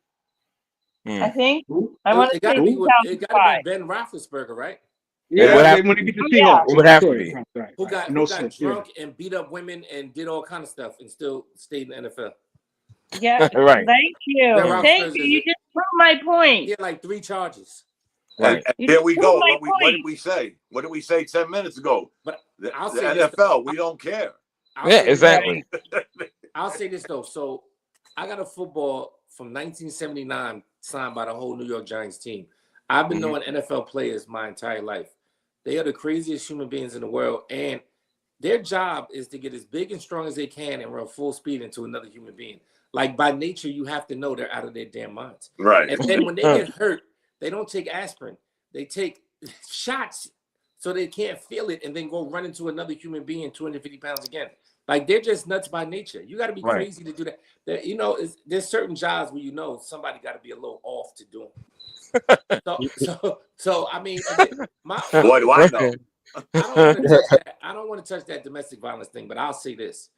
I think. I want to say 2005. It got to be Ben Roethlisberger, right? Yeah, when he beat the Seahawks. It would have to be. Who got drunk and beat up women and did all kind of stuff and still stayed in the NFL. Yeah, right. Thank you. Thank you. You just proved my point. He had like 3 charges. Right. And there we go. What did we say? What did we say 10 minutes ago? But the NFL, we don't care. Exactly. I'll say this though. So I got a football from 1979 signed by the whole New York Giants team. I've been knowing NFL players my entire life. They are the craziest human beings in the world, and their job is to get as big and strong as they can and run full speed into another human being. Like by nature, you have to know they're out of their damn minds. Right. And then when they get hurt, they don't take aspirin. They take shots so they can't feel it and then go run into another human being 250 pounds again. Like they're just nuts by nature. You got to be crazy to do that. There's certain jobs where somebody got to be a little off to do them. So I mean, boy, do I know. I don't want to touch that domestic violence thing, but I'll say this.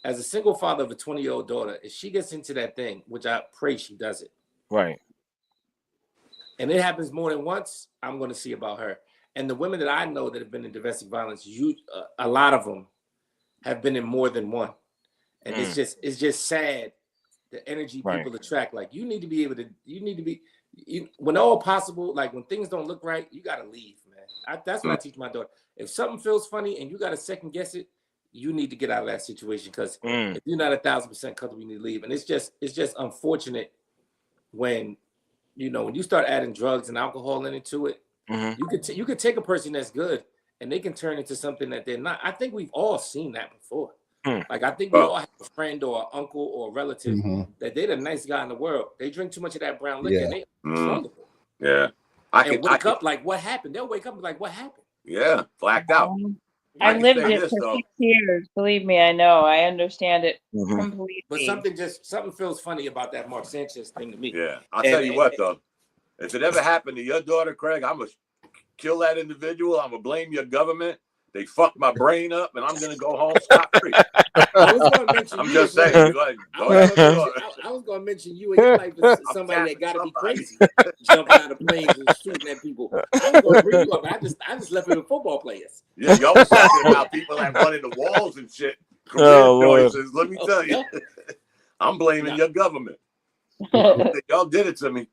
As a single father of a 20-year-old daughter, if she gets into that thing, which I pray she does it. Right. And it happens more than once, I'm going to see about her. And the women that I know that have been in domestic violence, a lot of them have been in more than one. And it's just sad the energy people attract. Like you need to be when all possible, like when things don't look right, you got to leave, man. That's what I teach my daughter. If something feels funny and you got to second guess it, you need to get out of that situation because if you're not 1,000% comfortable, you need to leave. And it's just unfortunate when you start adding drugs and alcohol into it. You could take a person that's good and they can turn into something that they're not. I think we've all seen that before. Like I think we all have a friend or an uncle or a relative that they're the nice guy in the world. They drink too much of that brown liquor and they wonderful. Yeah. Wake up like what happened? They'll wake up and like what happened? Yeah, blacked out. I lived it for 6 years. Believe me, I know. I understand it completely. But something feels funny about that Mark Sanchez thing to me. Yeah, I'll tell you what though. If it ever happened to your daughter, Craig, I'm gonna kill that individual. I'm gonna blame your government. They fucked my brain up, and I'm gonna go home scot-free. I'm just saying. I was gonna mention you and your life is somebody that gotta be crazy, jumping out of planes and shooting at people. I was gonna bring you up. I just left it with football players. Yeah, y'all was talking about people that run into walls and shit. Choices. Let me tell you, I'm blaming your government. Y'all did it to me.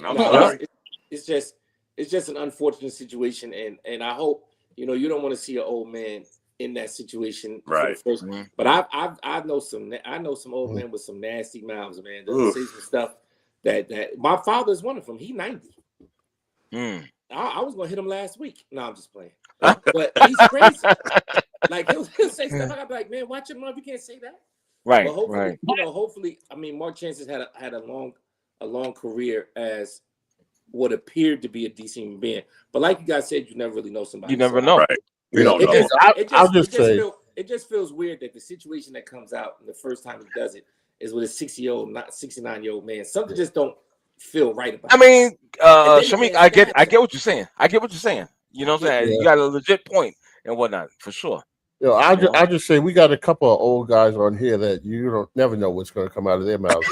I'm sorry. It's just an unfortunate situation, and I hope. You don't want to see an old man in that situation, right? But I know some old men with some nasty mouths, man. They'll say some stuff that my father's one of them. He's 90. I was gonna hit him last week. No, I'm just playing. But he's crazy. Like he'll say stuff. I'll be like, man, watch your mouth. You can't say that. Right. But hopefully, hopefully, I mean, Mark Sanchez had a long career as what appeared to be a decent human being. But like you guys said, you never really know somebody. You never know. Right. You don't know. It just feels weird that the situation that comes out and the first time he does it is with a 69-year-old man. Something just don't feel right about it. I mean, Shamik, I get what you're saying. You know what I'm saying? Yeah. You got a legit point and whatnot, for sure. I just say we got a couple of old guys on here that you don't never know what's going to come out of their mouths.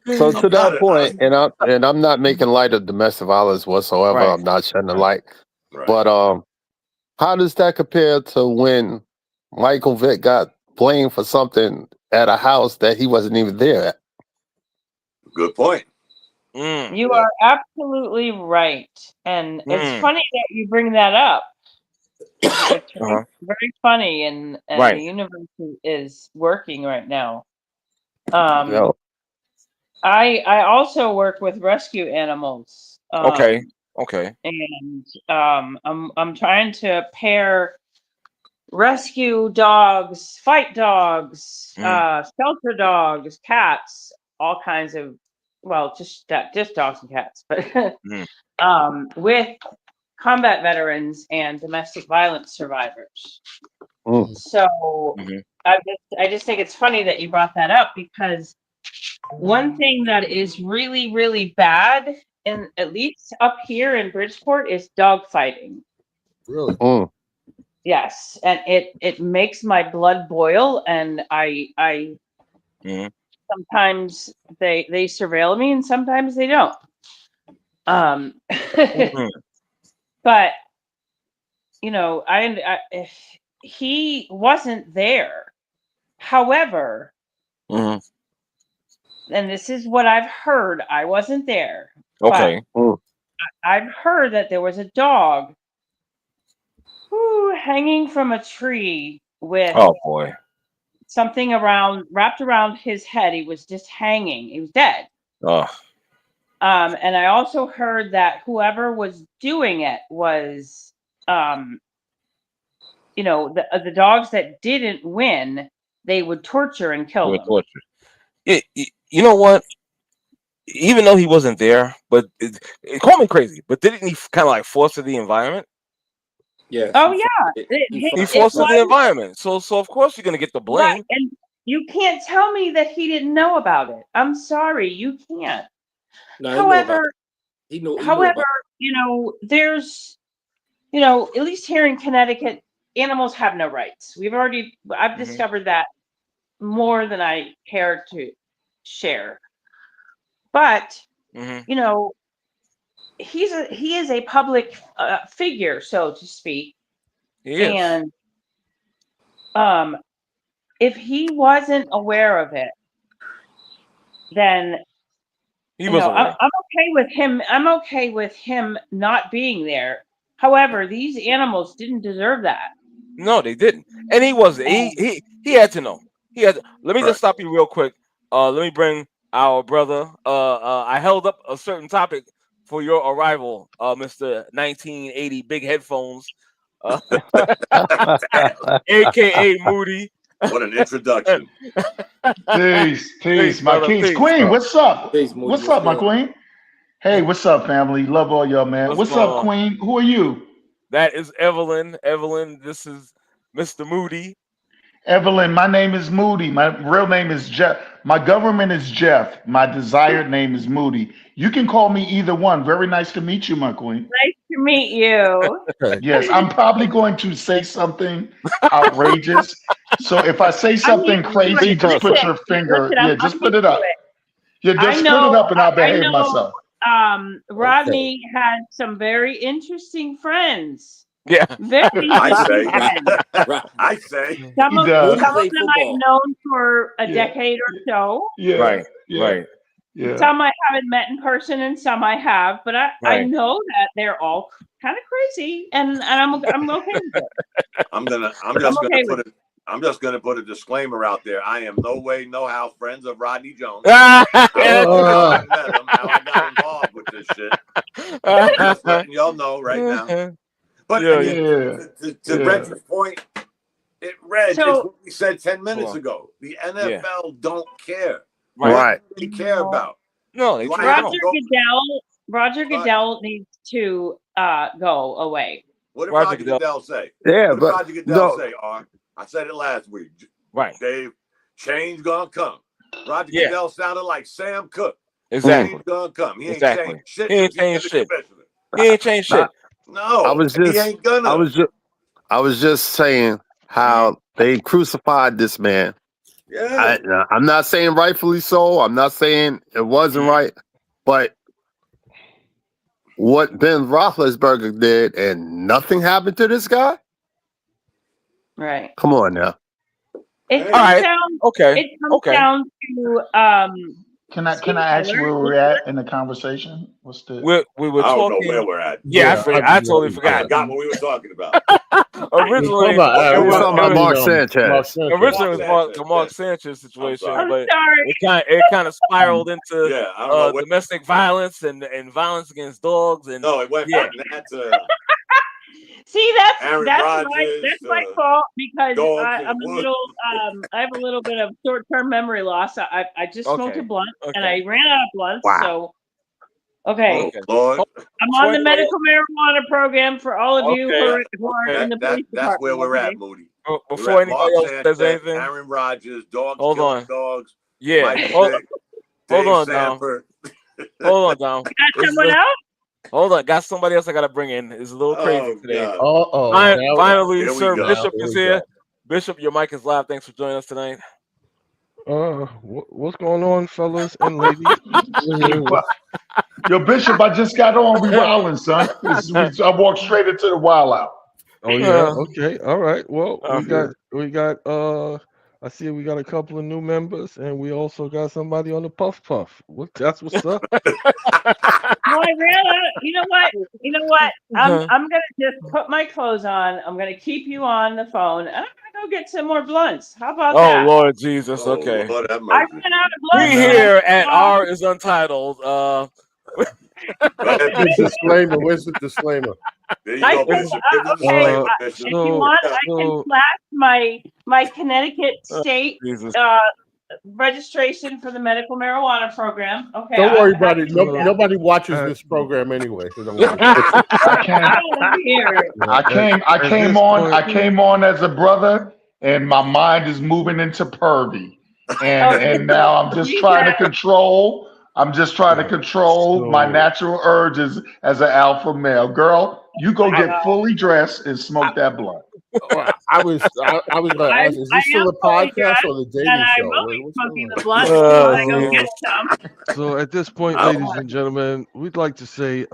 So to that point, and I'm not making light of domestic violence whatsoever. Right. I'm not shedding a light. Right. But how does that compare to when Michael Vick got blamed for something at a house that he wasn't even there at. Good point. You are absolutely right, and it's funny that you bring that up. It's very funny, and the universe is working right now. I also work with rescue animals. Okay. And I'm trying to pair rescue dogs, fight dogs, shelter dogs, cats, all kinds of, well, just dogs and cats, but with combat veterans and domestic violence survivors. So I just think it's funny that you brought that up, because one thing that is really, really bad, and at least up here in Bridgeport, is dog fighting. Really? Yes, and it makes my blood boil, and I sometimes they surveil me, and sometimes they don't. But he wasn't there. However, and this is what I've heard. I wasn't there. Okay. But I've heard that there was a dog hanging from a tree with something wrapped around his head. He was just hanging. He was dead. And I also heard that whoever was doing it was, the dogs that didn't win, they would torture and kill them. You know what? Even though he wasn't there, but call me crazy, but didn't he kind of like foster the environment? Yeah. Oh yeah, he fostered the environment. So of course you're gonna get the blame. Right. And you can't tell me that he didn't know about it. I'm sorry, you can't. No, however, he knew there's, at least here in Connecticut, animals have no rights. I've discovered that more than I care to share. But he is a public figure, so to speak. He is. And if he wasn't aware of it, then I'm okay with him. I'm okay with him not being there. However, these animals didn't deserve that. No, they didn't. And he wasn't. He had to know. Let me just stop you real quick. Let me bring our brother. I held up a certain topic for your arrival, Mr. 1980 Big Headphones, aka Moody. What an introduction. Peace, my kings. Queen, what's up? What's up, my queen? Hey, what's up, family? Love all y'all, man. What's up, Queen? Who are you? That is Evelyn. Evelyn, this is Mr. Moody. Evelyn, my name is Moody. My real name is Jeff. My government is Jeff. My desired name is Moody. You can call me either one. Very nice to meet you, my queen. Nice to meet you. Yes, I'm probably going to say something outrageous. So if I say something crazy, just put your finger. Just put it up. Yeah, just put it up and I'll behave myself. Rodney had some very interesting friends. Yeah. Very I say. Some of them I've known for a decade or so. Yeah. Right. Yeah. Some I haven't met in person, and some I have, but I know that they're all kind of crazy, and I'm okay with it. I'm just gonna put a disclaimer out there. I am no way, no how friends of Rodney Jones. I met him, how I got involved with this shit. I'm just letting y'all know right now. But to Reg's point, it's what we said 10 minutes ago. The NFL don't care. Right. What do they care about? No, they Roger Goodell needs to go away. What did Roger Goodell say? Yeah, what did Roger Goodell say, R? I said it last week. Right. Dave, change gonna come. Roger Goodell sounded like Sam Cooke. Exactly. Change gonna come. He ain't changed shit. He ain't changed shit. He ain't changed shit. No, he ain't gonna. I was just saying how they crucified this man. Yeah. I'm not saying rightfully so. I'm not saying it wasn't right, but what Ben Roethlisberger did and nothing happened to this guy. Right. Come on now. It comes down. Okay. It comes down to Can I ask where we're at in the conversation? What's the? We were I don't talking. know where we're at. Yeah, I totally I forgot. forgot what we were talking about. Originally, we were talking about Mark Sanchez. Originally, it was the Mark Sanchez situation, but sorry. it kind of spiraled into I don't know domestic violence and violence against dogs. And no, it went from that to. See, Aaron that's Rodgers, my fault because dogs I'm a little I have a little bit of short-term memory loss. I just smoked a blunt and I ran out of blunts. Wow. So okay. Lord. I'm on the medical marijuana program for all of you who are in the police department. That's where we're at, Moody. Before anybody else says anything, Aaron Rodgers, dogs hold killing on. dogs. Yeah, hold on, Dom. Hold on, Dom. Got someone else? Hold on, got somebody else I gotta bring in. It's a little crazy today. Finally, Sir Bishop is here. Bishop, your mic is live. Thanks for joining us tonight. What's going on, fellas and ladies? Yo, Bishop, I just got on. We wilding, son. I walked straight into the wild out. Oh yeah, okay, all right. Well, we got. I see we got a couple of new members, and we also got somebody on the Puff Puff. That's what's up. Well, I ran out. You know what? I'm gonna just put my clothes on. I'm gonna keep you on the phone, and I'm gonna go get some more blunts. How about that? Oh Lord Jesus! Okay. Lord, I ran out of blunts. We here at R is Untitled. Disclaimer. Where's the disclaimer? There you go, Bishop. If you want, I can flash my Connecticut state registration for the medical marijuana program. Okay. Don't worry about it. Nobody watches this program anyway. So don't worry. I came on as a brother, and my mind is moving into pervy, and now I'm just trying to control. My natural urges as an alpha male. Girl, you go get fully dressed and smoke that blunt. I was going to ask, is this still a podcast or the dating show? So at this point, ladies and gentlemen, we'd like to say,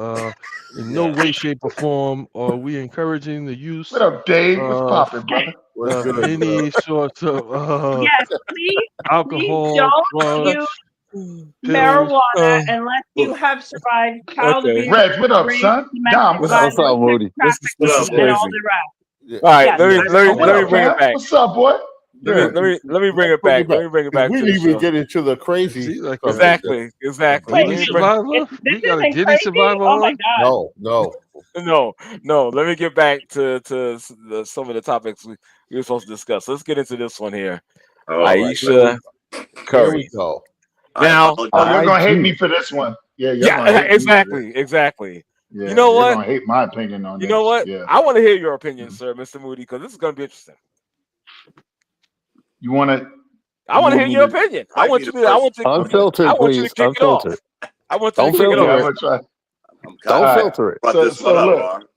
in no way, shape, or form are we encouraging the use. What up, Dave? What's poppin', brother? Any sort of please, alcohol, don't use marijuana unless you have survived child abuse. Reg, what up, son? Dom, what's up, Moody? This is crazy. All right, let me bring it back. What's up, boy? Let me bring it back. Let me bring it back. We didn't even get into the crazy. Exactly. Diddy Survivor? We got a Diddy Survivor on? No. Let me get back to some of the topics we were supposed to discuss. Let's get into this one here. Ayesha Curry. Here we go. Now, you're gonna hate me for this one. Yeah, exactly. Yeah, you know what? You're gonna hate my opinion on this. You know what? Yeah. I want to hear your opinion, sir, Mr. Moody, because this is gonna be interesting. You want to? I want to hear your opinion. I want you to. Unfiltered, please. Unfiltered. I want you to kick it off. Don't filter it. So look.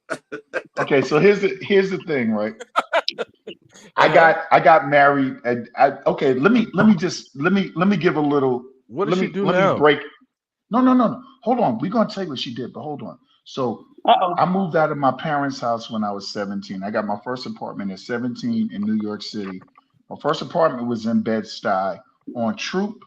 Okay, so here's the thing, right? I got married. Okay, let me give a little. What does she do now? No. Hold on. We're gonna tell you what she did, but hold on. So I moved out of my parents' house when I was 17. I got my first apartment at 17 in New York City. My first apartment was in Bed-Stuy on Troop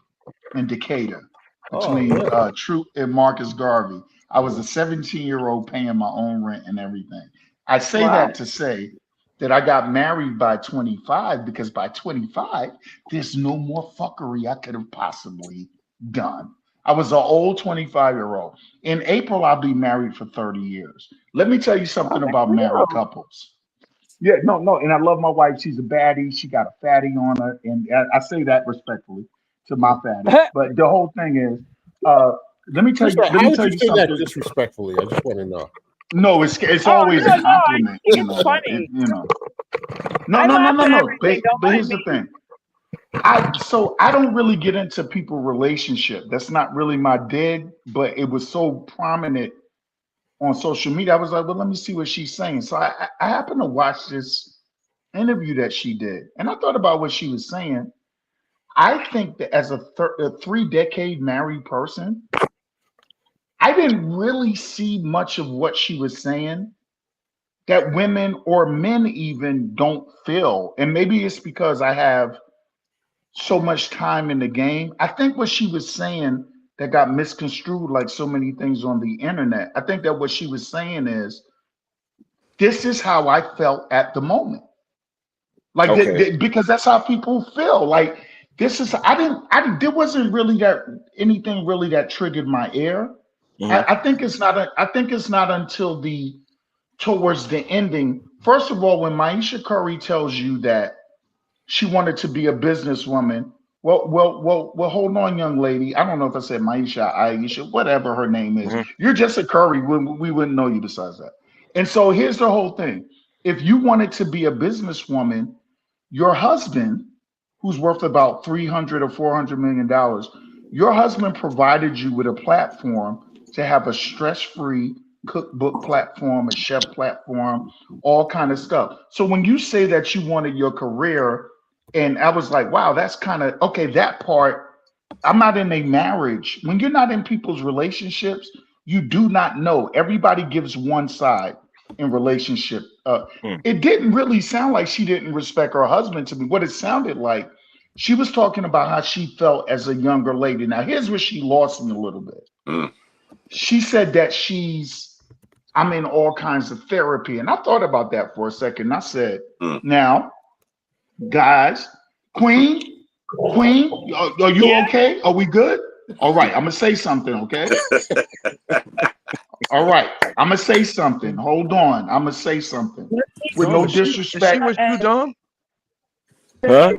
and Decatur, between Troop and Marcus Garvey. I was a 17-year-old paying my own rent and everything. I say that to say that I got married by 25, because by 25, there's no more fuckery I could have possibly done. I was an old 25-year-old. In April, I'll be married for 30 years. Let me tell you something about married couples. Yeah, no, and I love my wife. She's a baddie. She got a fatty on her, and I say that respectfully to my fatty. But the whole thing is, let me tell you something. That disrespectfully, I just want to know. No, it's always a compliment. It's funny. No. But here's the thing. I don't really get into people relationship. That's not really my dig, but it was so prominent on social media. I was like, well, let me see what she's saying. So I happened to watch this interview that she did, and I thought about what she was saying. I think that as a 3-decade married person, I didn't really see much of what she was saying that women or men even don't feel. And maybe it's because I have so much time in the game. I think what she was saying that got misconstrued, like so many things on the internet. I think that what she was saying is, this is how I felt at the moment. Like, because that's how people feel. Like, this is, there wasn't really anything really that triggered my ear. I think it's not until towards the ending. First of all, when Ayesha Curry tells you that she wanted to be a businesswoman, well, hold on, young lady. I don't know if I said Ayesha, whatever her name is. You're just a Curry. We wouldn't know you besides that. And so here's the whole thing. If you wanted to be a businesswoman, your husband, who's worth about $300 or $400 million, your husband provided you with a platform to have a stress-free cookbook platform, a chef platform, all kind of stuff. So when you say that you wanted your career, and I was like, wow, that's kind of, okay, that part, I'm not in a marriage. When you're not in people's relationships, you do not know. Everybody gives one side in relationship. It didn't really sound like she didn't respect her husband to me. What it sounded like, she was talking about how she felt as a younger lady. Now, here's where she lost me a little bit. She said that I'm in all kinds of therapy. And I thought about that for a second. I said, now, guys, Queen, are you okay? Are we good? All right, I'm going to say something, okay? All right, I'm going to say something. Hold on. I'm going to say something. With no disrespect. Is she with you, Dom? Huh?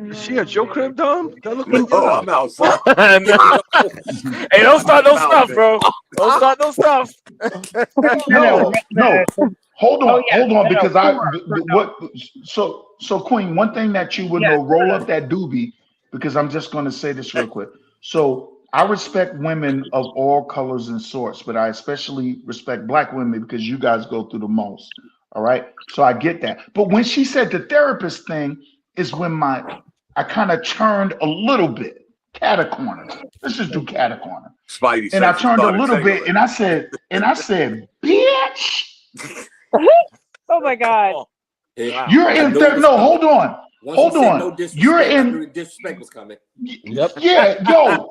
Is she at your crib, Dom? That look like No, I'm outside. Hey, don't start no stuff, bro. Don't start no stuff. No. Hold on, because so Queen, one thing that you would know, roll up that doobie, because I'm just going to say this real quick. So I respect women of all colors and sorts, but I especially respect Black women because you guys go through the most. All right. So I get that. But when she said the therapist thing is when I kind of turned a little bit. Cat corner. Let's just do cat corner. Spidey. And I turned a little bit and I said, bitch. Oh my God. You're in no, hold on. Hold on. No You're in disrespect was coming. Yep. Yeah, yo.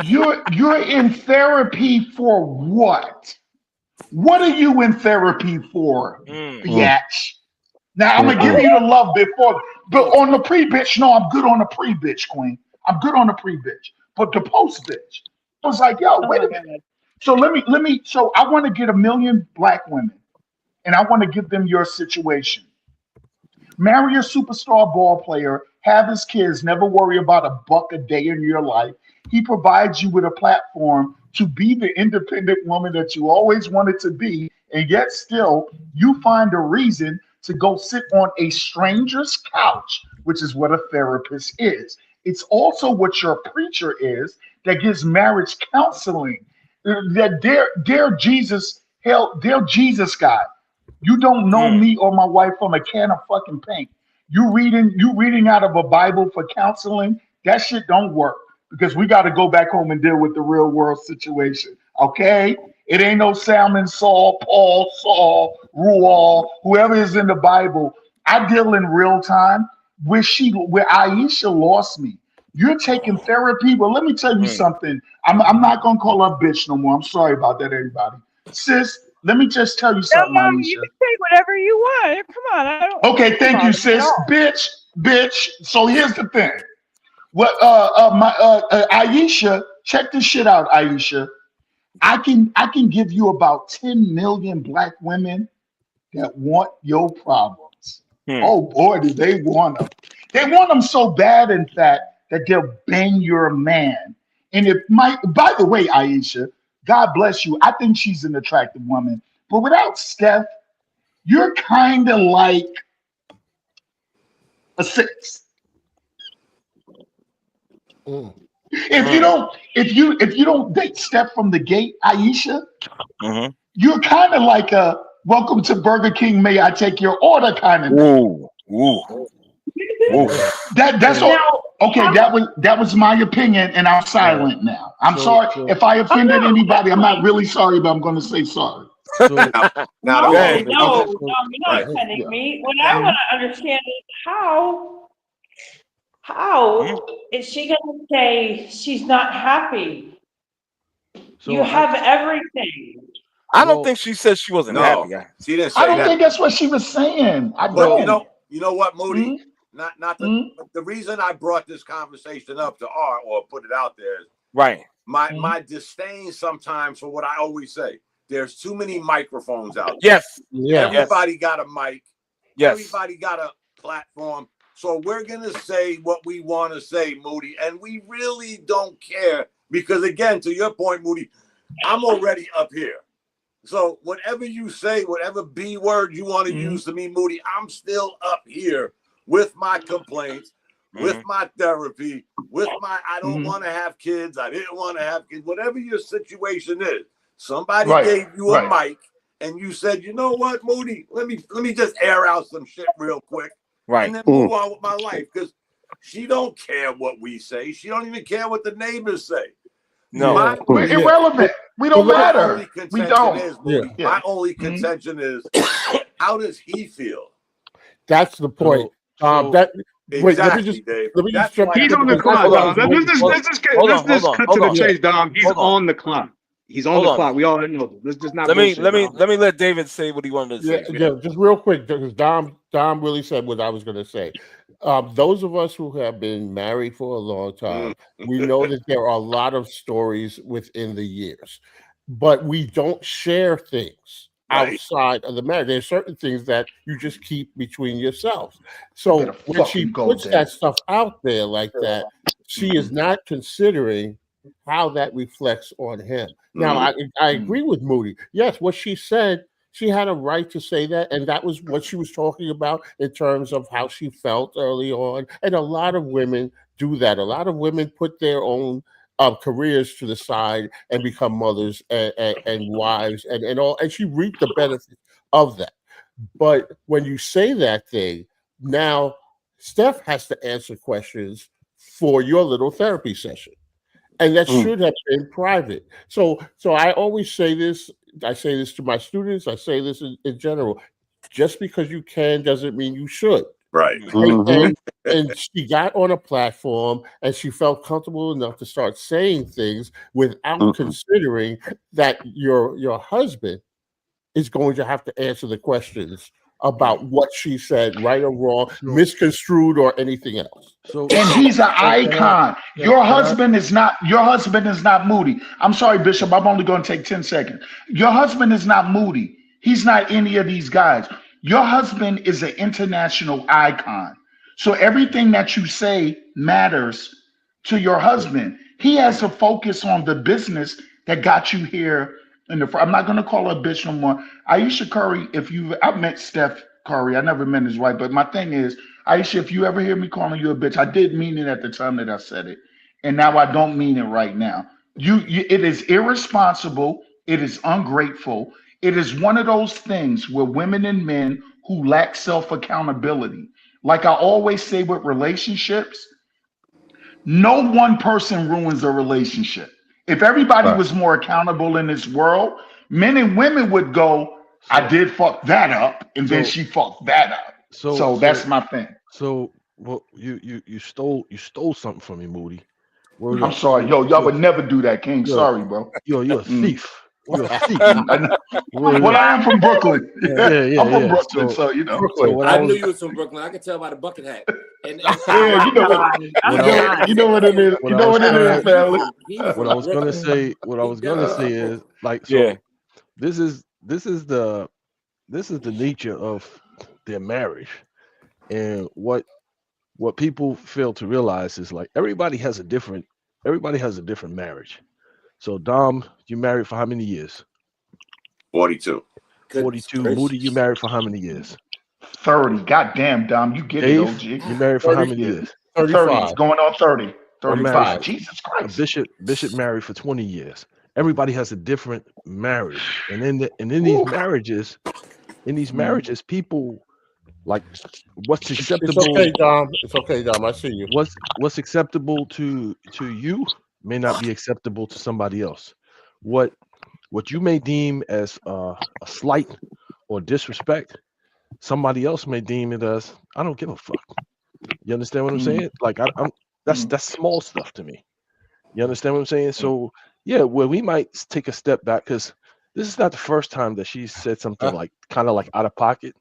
You're in therapy for what? What are you in therapy for, bitch? Now I'm gonna give you the love before, but on the pre-bitch, no, I'm good on the pre-bitch, Queen. I'm good on the pre-bitch, but the post-bitch, I was like, yo, wait a minute. So let me. So I want to get 1 million Black women, and I want to give them your situation. Marry a superstar ball player, have his kids, never worry about $1 a day in your life. He provides you with a platform to be the independent woman that you always wanted to be, and yet still you find a reason to go sit on a stranger's couch, which is what a therapist is. It's also what your preacher is that gives marriage counseling. That dear Jesus, dear Jesus God, you don't know me or my wife from a can of fucking paint. You reading out of a Bible for counseling, that shit don't work because we got to go back home and deal with the real world situation. Okay? It ain't no Salmon, Saul, Paul, Saul, Ruel, whoever is in the Bible. I deal in real time. Where Ayesha lost me. You're taking therapy. Well, let me tell you something. I'm not gonna call her bitch no more. I'm sorry about that, everybody. Sis, let me just tell you something, No, Ayesha. you can say whatever you want. Come on. I don't. Okay, thank you, sis. Bitch. So here's the thing. What Ayesha, check this shit out, Ayesha. I can give you about 10 million Black women that want your problems. Oh boy, do they want them. They want them so bad, in fact, that they'll bang your man. And by the way, Ayesha, God bless you. I think she's an attractive woman. But without Steph, you're kind of like a 6. If you don't date Steph from the gate, Ayesha, you're kind of like a welcome to Burger King, may I take your order kind of thing. That's all. Okay, that was my opinion, and I'm silent now. I'm sorry if I offended anybody. I'm not really sorry, but I'm going to say sorry. No, you're not offending me. What I want to understand is How is she going to say she's not happy? So you have everything. I don't think she said she wasn't happy. She didn't say I don't that. think that's what she was saying. I But don't. you know what, Moody? Not the reason I brought this conversation up to R or put it out there is my disdain sometimes for what I always say. There's too many microphones out there. Everybody got a mic. Everybody got a platform. So we're gonna say what we want to say, Moody, and we really don't care because, again, to your point, Moody, I'm already up here. So whatever you say, whatever B word you want to use to me, Moody, I'm still up here with my complaints, with my therapy, with my I don't want to have kids, I didn't want to have kids, whatever your situation is. Somebody gave you a mic and you said, you know what, Moody, let me just air out some shit real quick. And then move on with my life. Because she don't care what we say. She don't even care what the neighbors say. We're irrelevant. We don't matter. We don't. My only contention is, how does he feel? That's the point. Exactly, Dave. He's on the clock, Dom. Let's just cut to the chase, Dom. He's on the clock. He's on the clock. We all know. Let's just not. Let me let David say what he wanted to say. Yeah, just real quick, because Dom really said what I was going to say. Those of us who have been married for a long time, we know that there are a lot of stories within the years, but we don't share things outside of the marriage. There's certain things that you just keep between yourselves. So when she puts that stuff out there like that, she is not considering how that reflects on him. Now, I agree with Moody. Yes, what she said, she had a right to say that, and that was what she was talking about in terms of how she felt early on. And a lot of women do that. A lot of women put their own careers to the side and become mothers and wives and all, and she reaped the benefits of that. But when you say that thing, now Steph has to answer questions for your little therapy session. And that should have been private. So I always say this. I say this to my students. I say this in general. Just because you can doesn't mean you should. Right. And she got on a platform and she felt comfortable enough to start saying things without considering that your husband is going to have to answer the questions about what she said, right or wrong, misconstrued, or anything else. And he's an icon. Your husband is not Moody. I'm sorry, Bishop. I'm only going to take 10 seconds. Your husband is not Moody. He's not any of these guys. Your husband is an international icon. So everything that you say matters to your husband. He has to focus on the business that got you here. I'm not going to call her a bitch no more. Ayesha Curry, I met Steph Curry. I never meant his wife. But my thing is, Ayesha, if you ever hear me calling you a bitch, I did mean it at the time that I said it. And now I don't mean it right now. It is irresponsible. It is ungrateful. It is one of those things where women and men who lack self-accountability. Like I always say with relationships, no one person ruins a relationship. If everybody was more accountable in this world, men and women would go, I did fuck that up, and then she fucked that up. So that's my thing. So you stole something from me, Moody. I'm sorry, y'all would never do that, King. Sorry, bro. You're a thief. You're a thief. Well, I am from Brooklyn. Yeah, I'm from Brooklyn, so you know. I knew you was from Brooklyn. I could tell by the bucket hat. Yeah, you know what it is. You know what it is, family. What I was gonna say is like, so this is the nature of their marriage, and what people fail to realize is like everybody has a different marriage. So Dom, you married for how many years? 42. 42. Moody, you married for how many years? 30. Goddamn, Dom, you get Dave, it, OG. You married for how many years? 30. Going on 30. 35. Jesus Christ. Bishop married for 20 years. Everybody has a different marriage, and in these marriages, people like what's acceptable. It's okay, Dom. I see you. What's acceptable to you may not be acceptable to somebody else. What you may deem as a slight or disrespect, somebody else may deem it as I don't give a fuck. You understand what I'm saying? Like I'm that's small stuff to me. You understand what I'm saying? So yeah, well, we might take a step back because this is not the first time that she said something like kind of like out of pocket.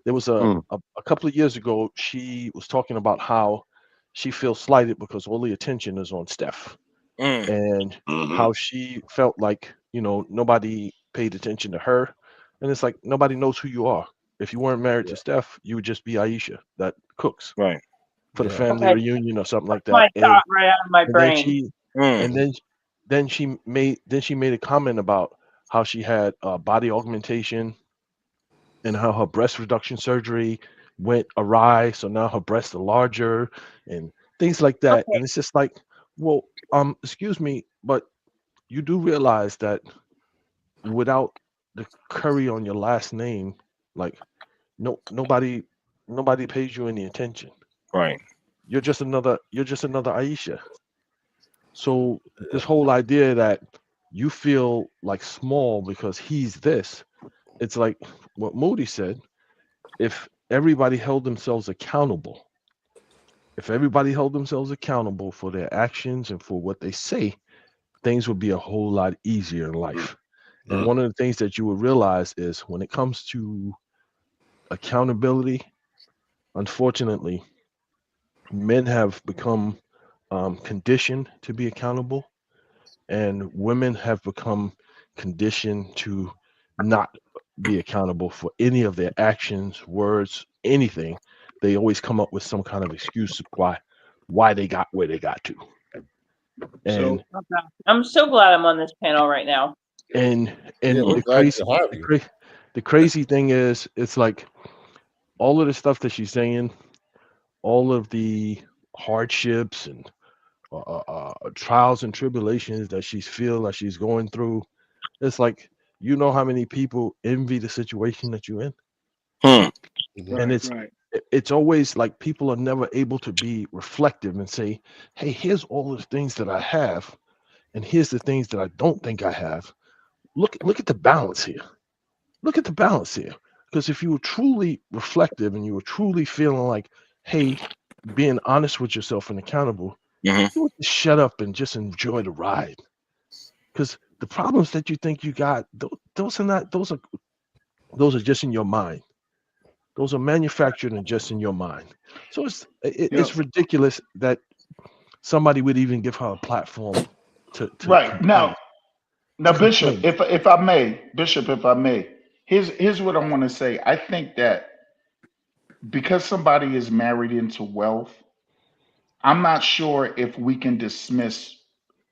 There was a couple of years ago, she was talking about how she feels slighted because all the attention is on Steph, and how she felt like nobody paid attention to her, and it's like nobody knows who you are. If you weren't married to Steph, you would just be Ayesha that cooks for the family reunion or something like that. My thought right out of my And brain. then she made a comment about how she had body augmentation and how her breast reduction surgery went awry, so now her breasts are larger and things like that. And it's just like, well, excuse me, but you do realize that without the Curry on your last name, like nobody pays you any attention. Right. You're just another Ayesha. So this whole idea that you feel like small because he's this, it's like what Moody said. If everybody held themselves accountable, for their actions and for what they say, things would be a whole lot easier in life. And one of the things that you would realize is when it comes to accountability, unfortunately, men have become conditioned to be accountable, and women have become conditioned to not be accountable for any of their actions, words, anything. They always come up with some kind of excuse why they got where they got to. And I'm so glad I'm on this panel right now. and the crazy thing is, it's like all of the stuff that she's saying, all of the hardships and trials and tribulations that she's going through. It's like, how many people envy the situation that you're in. And it's always like people are never able to be reflective and say, hey, here's all the things that I have, and here's the things that I don't think I have. Look at the balance here. Because if you were truly reflective and you were truly feeling like, hey, being honest with yourself and accountable, you would just shut up and just enjoy the ride. Because the problems that you think you got, those are just in your mind. Those are manufactured and just in your mind. So it's ridiculous that somebody would even give her a platform to right complain. now, Bishop, if I may, here's what I want to say. I think that because somebody is married into wealth, I'm not sure if we can dismiss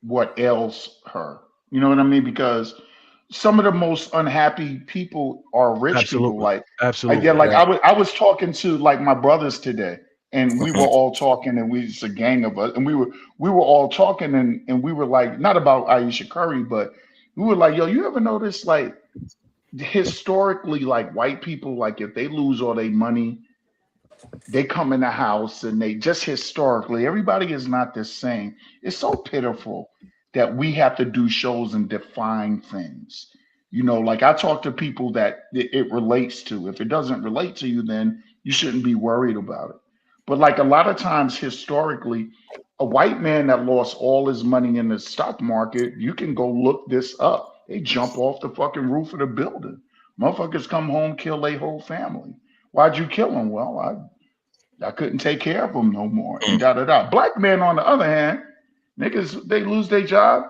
what ails her. You know what I mean? Because some of the most unhappy people are rich people. Like I was talking to like my brothers today, and we were all talking, and it's a gang of us, and we were all talking, and we were like, not about Ayesha Curry, but we were like, yo, you ever notice like historically, like white people, like if they lose all their money, they come in the house and they just historically, everybody is not the same. It's so pitiful that we have to do shows and define things. You know, like I talk to people that it relates to. If it doesn't relate to you, then you shouldn't be worried about it. But like a lot of times historically, a white man that lost all his money in the stock market, you can go look this up. They jump off the fucking roof of the building. Motherfuckers come home, kill their whole family. Why'd you kill them? Well, I couldn't take care of them no more. And da da da. Black men, on the other hand, niggas, they lose their job.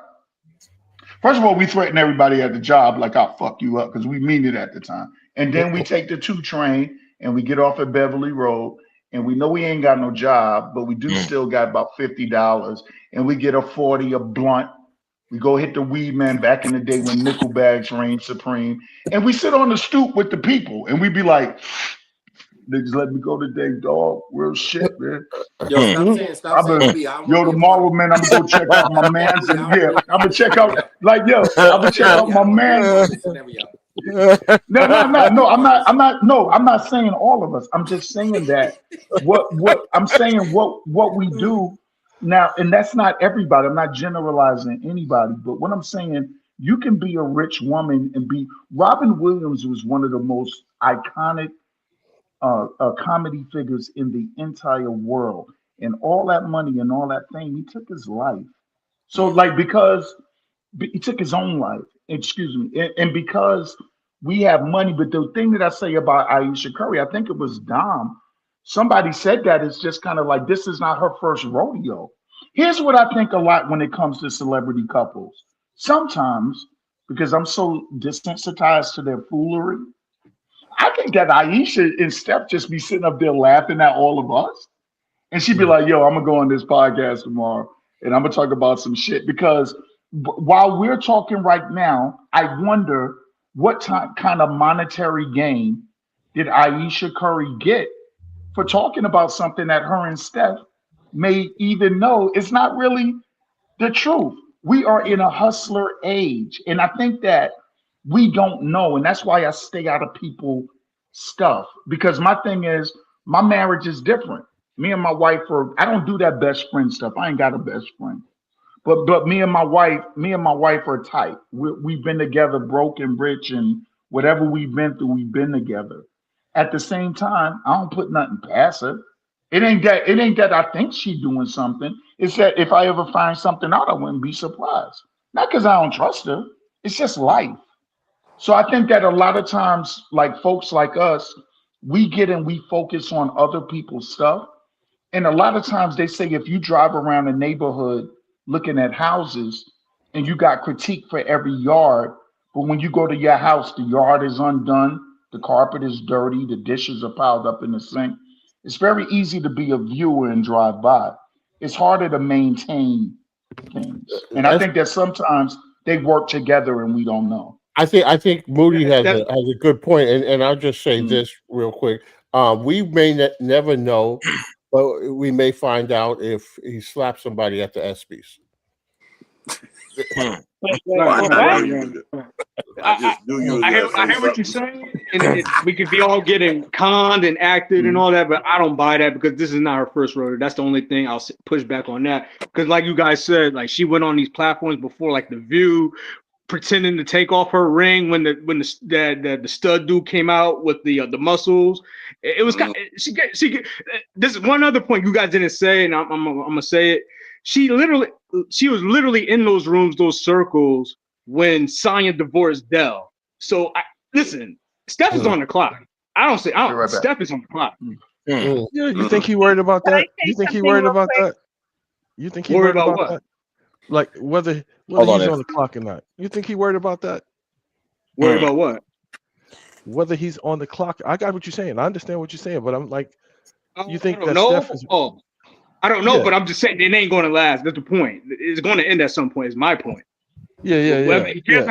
First of all, we threaten everybody at the job like I'll fuck you up because we mean it at the time. And then we take the 2 train and we get off at Beverly Road and we know we ain't got no job, but we do still got about $50 and we get a 40 a blunt. We go hit the weed man back in the day when nickel bags reigned supreme. And we sit on the stoop with the people and we be like, niggas let me go today, dog. Real shit, man. Yo, stop saying we. Tomorrow, man, I'm gonna go check out my man's and I'm gonna check out I'm gonna check out my man. No, I'm not saying all of us. I'm just saying that what we do now, and that's not everybody. I'm not generalizing anybody, but what I'm saying, you can be a rich woman and be Robin Williams was one of the most iconic comedy figures in the entire world, and all that money and all that fame, he took his life. So like because he took his own life, excuse me, and because we have money. But the thing that I say about Ayesha Curry, I think it was Dom. Somebody said that it's just kind of like this is not her first rodeo. Here's what I think a lot when it comes to celebrity couples. Sometimes, because I'm so desensitized to their foolery, I think that Ayesha and Steph just be sitting up there laughing at all of us. And she'd be like, yo, I'm going to go on this podcast tomorrow and I'm going to talk about some shit. Because while we're talking right now, I wonder what kind of monetary gain did Ayesha Curry get for talking about something that her and Steph may even know is not really the truth. We are in a hustler age. And I think that we don't know. And that's why I stay out of people stuff. Because my thing is, my marriage is different. Me and my wife I don't do that best friend stuff. I ain't got a best friend. But me and my wife are tight. We've been together, broke and rich, and whatever we've been through, we've been together. At the same time, I don't put nothing past her. It ain't that I think she's doing something. It's that if I ever find something out, I wouldn't be surprised. Not because I don't trust her. It's just life. So I think that a lot of times, like folks like us, we focus on other people's stuff. And a lot of times they say if you drive around a neighborhood looking at houses and you got critique for every yard, but when you go to your house, the yard is undone, the carpet is dirty, the dishes are piled up in the sink. It's very easy to be a viewer and drive by. It's harder to maintain things. And I think that sometimes they work together and we don't know. I think Moody has a good point, and I'll just say this real quick. We may never know, but we may find out if he slapped somebody at the ESPYs. I hear what you're saying, and we could be all getting conned and acted and all that, but I don't buy that because this is not her first rodeo. That's the only thing I'll push back on that. Because like you guys said, like she went on these platforms before, like The View, pretending to take off her ring when the stud dude came out with the muscles. It was kind of, this is one other point you guys didn't say, and I'm gonna say it. She was literally in those rooms, those circles, when Sonya divorced Dell. So listen, Steph is on the clock. Steph is on the clock. Yeah, you think he worried about that? You think he worried about that? You think he worried about that? Like whether he's on the clock or not. You think he worried about that? Worried about what? Whether he's on the clock. I got what you're saying. I understand what you're saying, but I'm like, you think that Steph is... I don't know, but I'm just saying it ain't going to last. That's the point. It's going to end at some point. Is my point. Whether he cares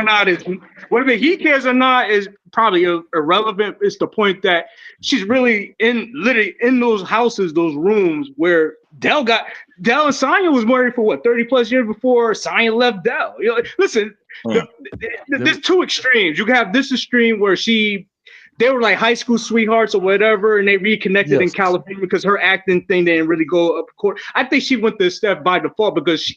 or not is probably irrelevant. It's the point that she's literally in those houses, those rooms where Dell and Sonya was married for what 30 plus years before Sonya left Dell. Listen, there's two extremes. You can have this extreme where they were like high school sweethearts or whatever, and they reconnected in California because her acting thing didn't really go up court. I think she went to Steph by default because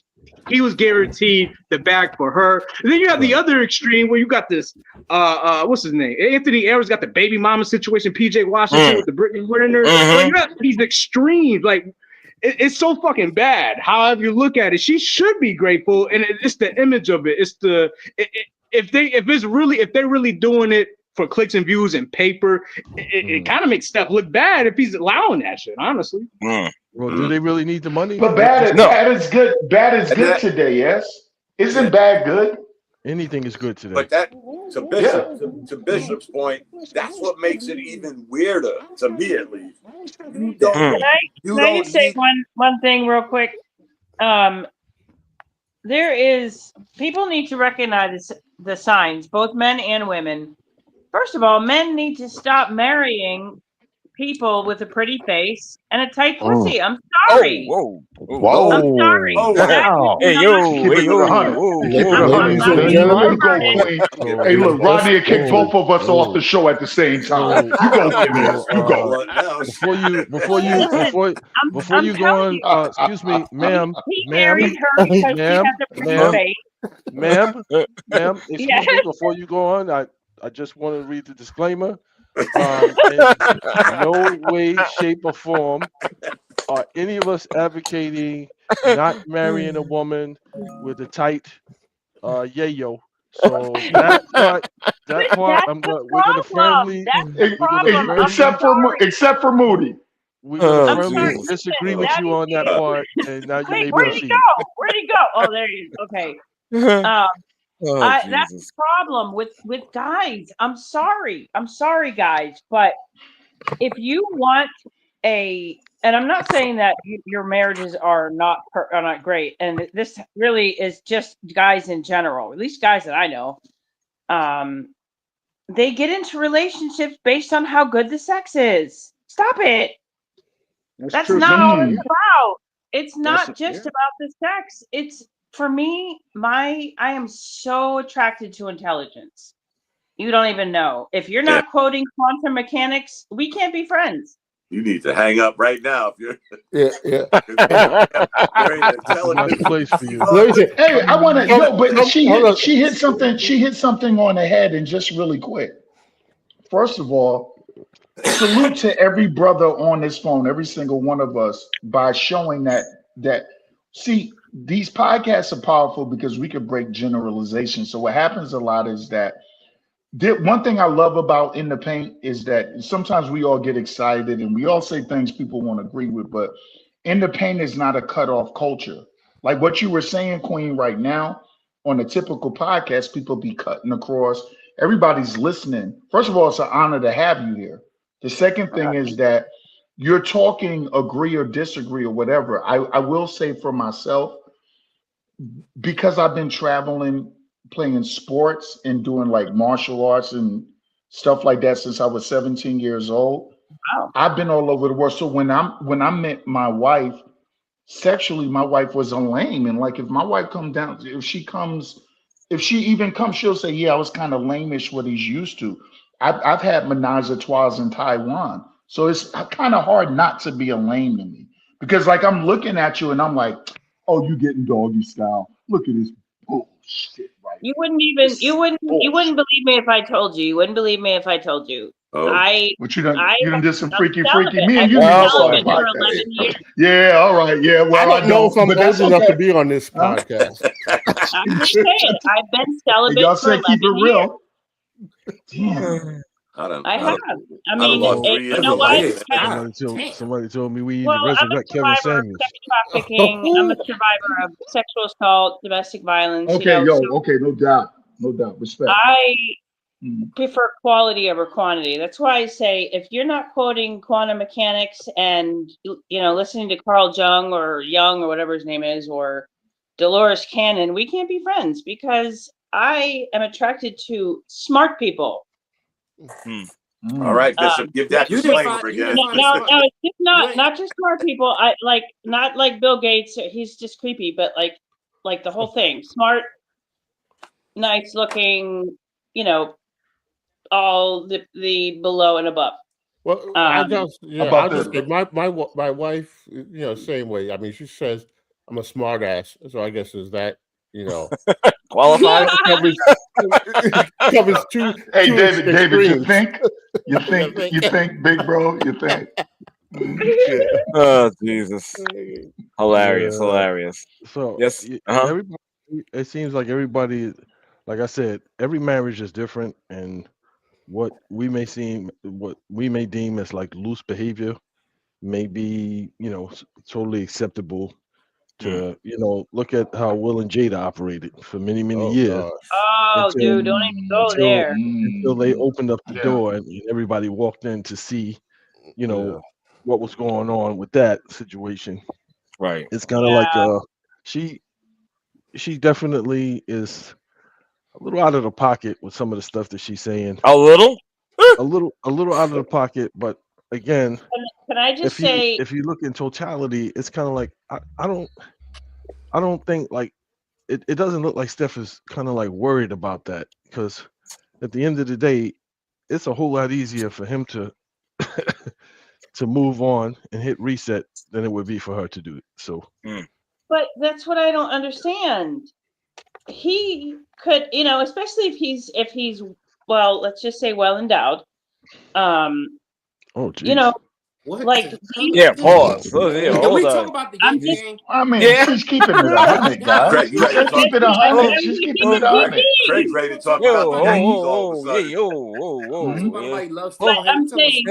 he was guaranteed the bag for her. And then you have the other extreme where you got this, what's his name? Anthony Edwards got the baby mama situation, PJ Washington with the Britney Renner. So you have these extremes. Like, it's so fucking bad. However you look at it, she should be grateful, and it's the image of it. It's if they're really doing it for clicks and views and paper, it kind of makes Steph look bad if he's allowing that shit, honestly. Well, do they really need the money? But bad is good. Bad is good today, yes? Isn't bad good? Anything is good today. But that to Bishop's point, that's what makes it even weirder, to me at least. Can I just say one thing real quick? People need to recognize the signs, both men and women. First of all, men need to stop marrying people with a pretty face and a tight pussy. I'm sorry. Whoa. I'm sorry. Wow. Hey, look, Rodney will kick both of us off the show at the same time. You go, Gibbons. You go. Before you go on, excuse me, ma'am, excuse me, before you go on, I just want to read the disclaimer. In no way, shape, or form are any of us advocating not marrying a woman with a tight yayo. So that part, That's we're gonna problem. firmly, That's the we're gonna problem. I'm firmly, except for Moody. we're gonna I'm firmly sorry. disagree with That you on that is part, and now you Wait, may where did he proceed. go? Where did he go? Oh, there he is. Okay. That's Jesus. the problem with guys. I'm sorry, guys, but if you want and I'm not saying that your marriages are not great, and this really is just guys in general, at least guys that I know. They get into relationships based on how good the sex is. Stop it. That's true. not all it's about. It's not just yeah. about the sex. It's for me, I am so attracted to intelligence. You don't even know. If you're not quoting quantum mechanics, we can't be friends. You need to hang up right now if you're. Yeah. Not the place for you. Hey, I want to. But she hit something. She hit something on the head, and just really quick. First of all, salute to every brother on this phone, every single one of us, by showing that see, these podcasts are powerful because we can break generalizations. So what happens a lot is that one thing I love about In the Paint is that sometimes we all get excited and we all say things people won't agree with, but In the Paint is not a cutoff culture. Like what you were saying, Queen, right now, on a typical podcast, people be cutting across. Everybody's listening. First of all, it's an honor to have you here. The second thing is that you're talking agree or disagree or whatever. I will say for myself, because I've been traveling, playing sports and doing like martial arts and stuff like that since I was 17 years old. Wow. I've been all over the world. So when I met my wife, sexually, my wife was a lame. And like if my wife comes down, if she even comes, she'll say, yeah, I was kind of lamish what he's used to. I've had menage a trois in Taiwan. So it's kind of hard not to be a lame to me. Because like I'm looking at you and I'm like, oh, you getting doggy style. Look at this bullshit right You wouldn't believe me if I told you. You wouldn't believe me if I told you. What you done did some freaky. celibate. Me and I've you been need to start a celibate for podcast. 11 years. Yeah, all right. Yeah, well, I don't know if I'm but old that's enough okay. to be on this podcast. I'm just saying, I've been celibate Y'all for said 11 keep it years. real. Damn. I have. I mean, lost 3 years you know of what? life. Somebody told me we need Well, to I'm a resurrect Kevin survivor of Samuels. sex trafficking. I'm a survivor of sexual assault, domestic violence. Okay, so okay, no doubt. Respect. I prefer quality over quantity. That's why I say if you're not quoting quantum mechanics and listening to Carl Jung or whatever his name is, or Dolores Cannon, we can't be friends because I am attracted to smart people. All right, Bishop, give that disclaimer again. No, it's just not just smart people. I like not like Bill Gates. He's just creepy, but like the whole thing. Smart, nice looking, all the below and above. Well, I'll just say my wife, same way. I mean, she says I'm a smart ass, so I guess is that qualified? Covers two. Hey, two David, extremes. you think, big bro, you think. Oh Jesus! Hilarious. So yes, everybody. It seems like everybody, like I said, every marriage is different, and what we may deem as like loose behavior may be, totally acceptable to, look at how Will and Jada operated for many, many years. Dude, don't even go there. Until they opened up the door and everybody walked in to see, what was going on with that situation. Right. It's kind of like she definitely is a little out of the pocket with some of the stuff that she's saying. A little out of the pocket, but again, can I just say, if you look in totality, it's kind of like I don't think like it doesn't look like Steph is kind of like worried about that, because at the end of the day, it's a whole lot easier for him to to move on and hit reset than it would be for her to do it. So, but that's what I don't understand. He could, especially if he's well, let's just say well endowed. you know, what? like pause. Can we talk about the game? I mean, she's keeping it 100, guys. Craig, you ready to She's talk? keeping it 100. She's keeping it 100. Craig's ready to talk about the Yankees all of a sudden. But I'm saying she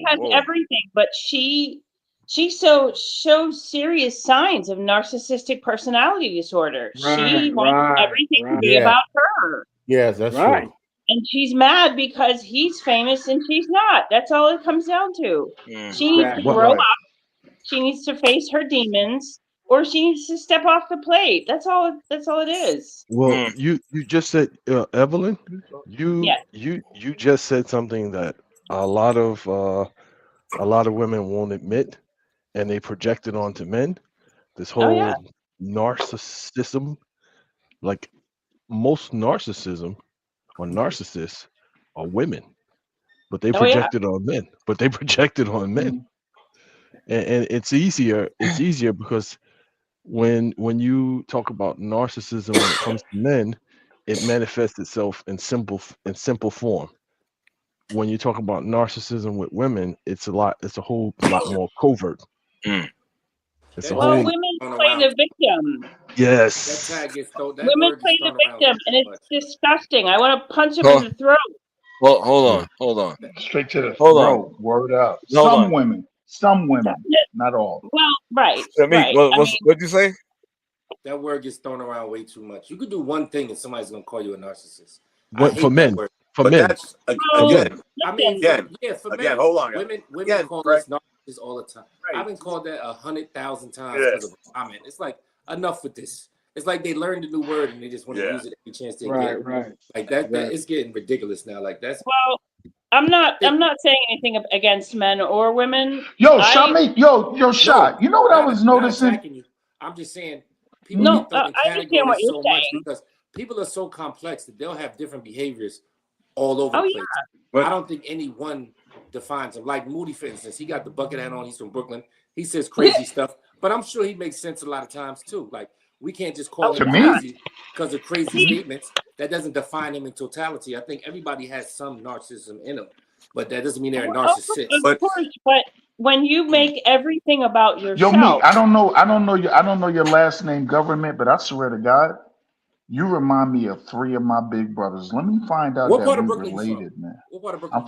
has everything, but she shows serious signs of narcissistic personality disorder. She wants everything to be about her. Yes, that's true. And she's mad because he's famous and she's not. That's all it comes down to. She needs to grow up. She needs to face her demons, or she needs to step off the plate. That's all it is. Well, you just said, Evelyn, you just said something that a lot of women won't admit, and they project it onto men. This whole narcissism, like most narcissism or narcissists are women, but they project it on men. And it's easier because when you talk about narcissism when it comes to men, it manifests itself in simple form. When you talk about narcissism with women, it's a whole lot more covert. Women play the victim. Yes. Women play the victim, and it's disgusting. I want to punch them in the throat. Well, hold on. Straight to the throat. Word up. Some women, not all. Well, right. What'd you say? That word gets thrown around way too much. You could do one thing and somebody's gonna call you a narcissist. For men. That's again. I mean, for men. Hold on. Women call us narcissists all the time. I've been called that 100,000 times because of a comment. It's like, enough with this. It's like they learned a new word and they just want to use it every chance they get. Right. Like that it's getting ridiculous now. Like that's I'm not saying anything against men or women. Shamik, Shot. You know what I was noticing? I'm just saying people get thrown in categories so much because people are so complex that they'll have different behaviors all over the place. But I don't think any one defines him. Like Moody, for instance, he got the bucket hat on. He's from Brooklyn. He says crazy stuff, but I'm sure he makes sense a lot of times too. Like we can't just call him crazy because of crazy statements. That doesn't define him in totality. I think everybody has some narcissism in them, but that doesn't mean they're a narcissist. Of course, but when you make everything about yourself, me, I don't know your last name, government, but I swear to God, you remind me of 3 of my big brothers. Let me find out that we're related, man. What part of Brooklyn?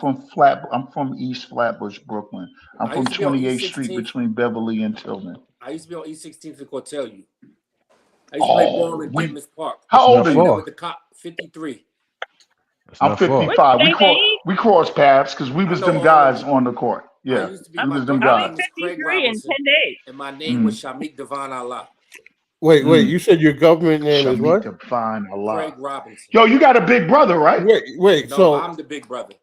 I'm from East Flatbush, Brooklyn. I'm from 28th Street between Beverly and Tillman. I used to be on East 16th in Cortellia. I used to play ball in Whitman's Park. How old are you? With the cop, 53. I'm 55. We crossed paths because we was them guys on the court. Yeah, we was them guys. 53 and 10 days. And my name was Shamik Devon Allah. Wait, you said your government name is what? Devon Allah. Craig Robinson. Yo, you got a big brother, right? Wait. No, So I'm the big brother.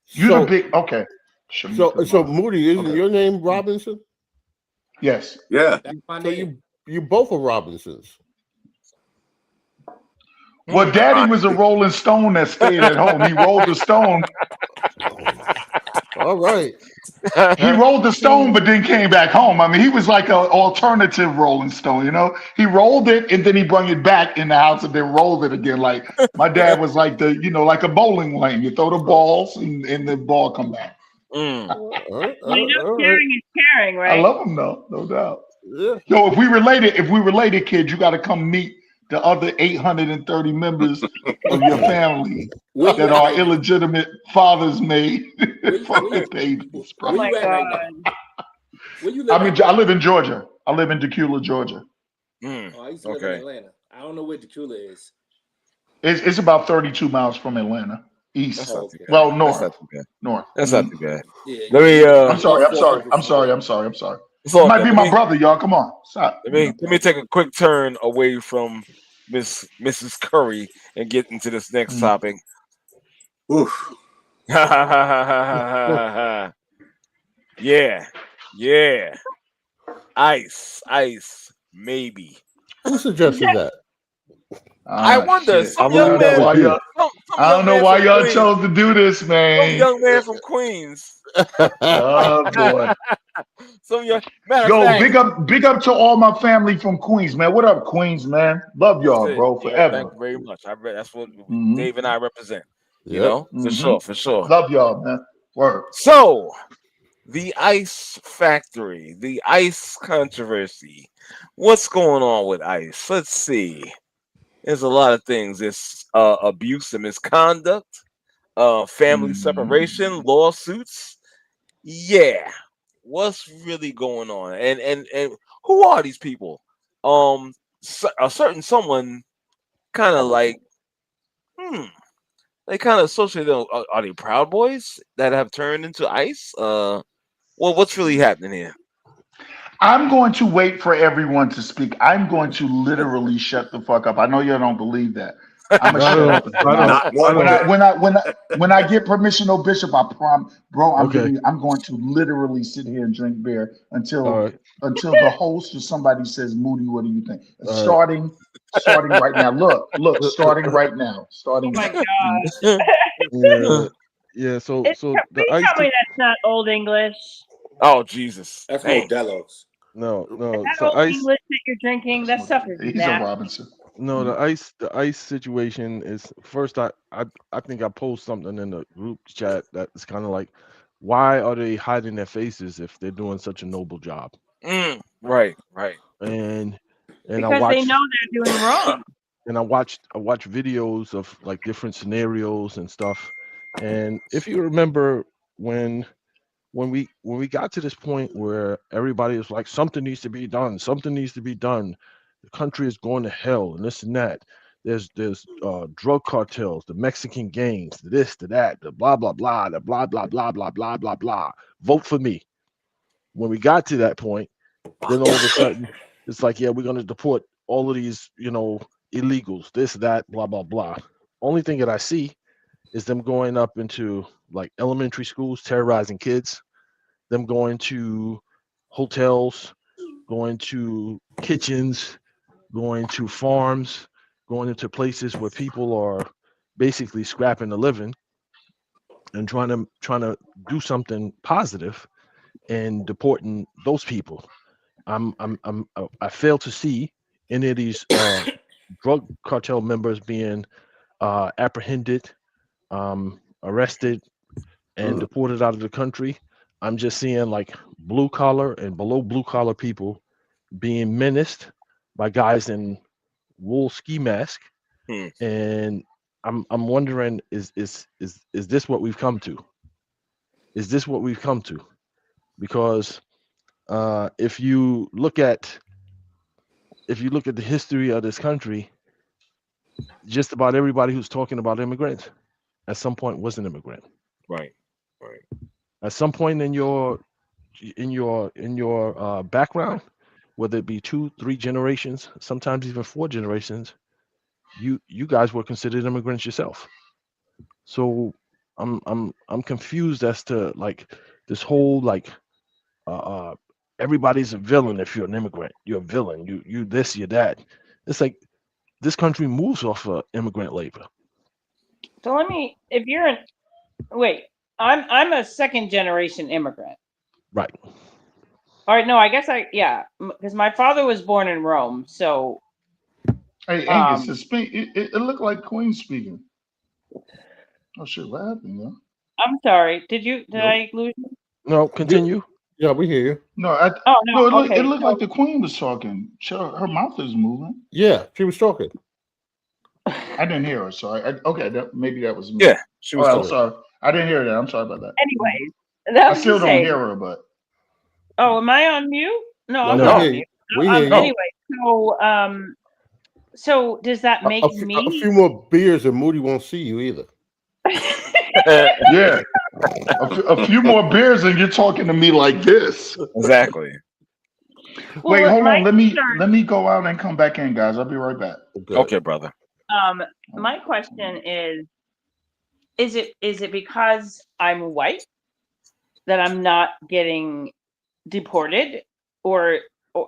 You the big. Okay. So Moody, isn't your name Robinson? Yes. Yeah. That's my So name. you both are Robinsons. Well, Daddy was a Rolling Stone that stayed at home. He rolled the stone. All right. He rolled the stone, but then came back home. I mean, he was like an alternative Rolling Stone, you know? He rolled it and then he brought it back in the house and then rolled it again. Like my dad was like like a bowling lane. You throw the balls and the ball come back. Sharing is caring, right? I love him though, no doubt. Yeah. Yo, if we related, kids, you got to come meet the other 830 members of your family that are illegitimate fathers made from the babies. Oh my God. I live in Georgia. I live in Decula, Georgia. I used to live in Atlanta. I don't know where Decula is. It's about 32 miles from Atlanta. East. North. North. That's not too bad. Yeah. Let me. I'm sorry. It might be my brother, y'all. Come on. Stop. Let me take a quick turn away from Mrs. Curry and get into this next topic. Oof. Yeah. Ice, maybe. Who suggested that? I wonder. I don't know why y'all chose to do this, man. Some young man from Queens. Oh boy. Big up to all my family from Queens, man. What up, Queens, man? Love y'all, bro, forever. Thank you very much. That's what Dave and I represent. You know, for sure. Love y'all, man. Word. So, the ice factory, the ice controversy. What's going on with ice? Let's see. There's a lot of things. It's abuse and misconduct, family separation, lawsuits. Yeah. What's really going on? And who are these people? A certain someone kind of like, they kind of associate them. Are they Proud Boys that have turned into ice? Well, what's really happening here? I'm going to wait for everyone to speak. I'm going to literally shut the fuck up. I know y'all don't believe that. I'm gonna shut up and put my when I get permission, oh Bishop, I promise, bro. I'm going to literally sit here and drink beer until the host or somebody says, "Moody, what do you think?" Starting right now. Look, starting right now. Starting. Oh my God. Yeah. So please the tell me that's not Old English. Oh Jesus, that's Modelo's. No. That So Old ice. English that you're drinking, that stuff is He's nasty. a Robinson. No, the ice situation is first. I think I posted something in the group chat that's kind of like, why are they hiding their faces if they're doing such a noble job? Right. And because I watched, they know they're doing wrong. And I watched videos of like different scenarios and stuff. And if you remember when we got to this point where everybody was like, something needs to be done, the country is going to hell and this and that. There's drug cartels, the Mexican gangs, this, the that, the blah blah blah, the blah blah blah blah blah blah blah. Vote for me. When we got to that point, then all of a sudden it's like, yeah, we're gonna deport all of these, illegals, this, that, blah blah blah. Only thing that I see is them going up into like elementary schools, terrorizing kids, them going to hotels, going to kitchens, going to farms, going into places where people are basically scrapping a living and trying to do something positive and deporting those people. I fail to see any of these drug cartel members being apprehended, arrested, and deported out of the country. I'm just seeing like blue collar and below blue collar people being menaced by guys in wool ski mask, and I'm wondering, is this what we've come to? Is this what we've come to? Because if you look at the history of this country, just about everybody who's talking about immigrants at some point was an immigrant. Right. At some point in your background, whether it be 2-3 generations, sometimes even 4 generations, you guys were considered immigrants yourself. So I'm confused as to like this whole like everybody's a villain if you're an immigrant. You're a villain. You this, you're that. It's like this country moves off of immigrant labor. So if you're I'm a second generation immigrant. Right. All right. No, I guess because my father was born in Rome. So. Hey, Angus, it looked like Queen speaking. Oh shit! What happened, man? I'm sorry. Did I lose you? No, continue. Yeah, we hear you. No, it looked like the Queen was talking. Her mouth is moving. Yeah, she was talking. I didn't hear her. Sorry. Maybe that was me. Yeah, she was talking. I'm sorry. I didn't hear that. I'm sorry about that. Anyways, I still don't hear her, but. Oh, am I on mute? No, I'm not on mute. We hear you. Anyway, so does that make me a few more beers and Moody won't see you either? Yeah, a few more beers and you're talking to me like this. Exactly. Wait, hold on. Let me go out and come back in, guys. I'll be right back. Okay, brother. My question is it because I'm white that I'm not getting deported, or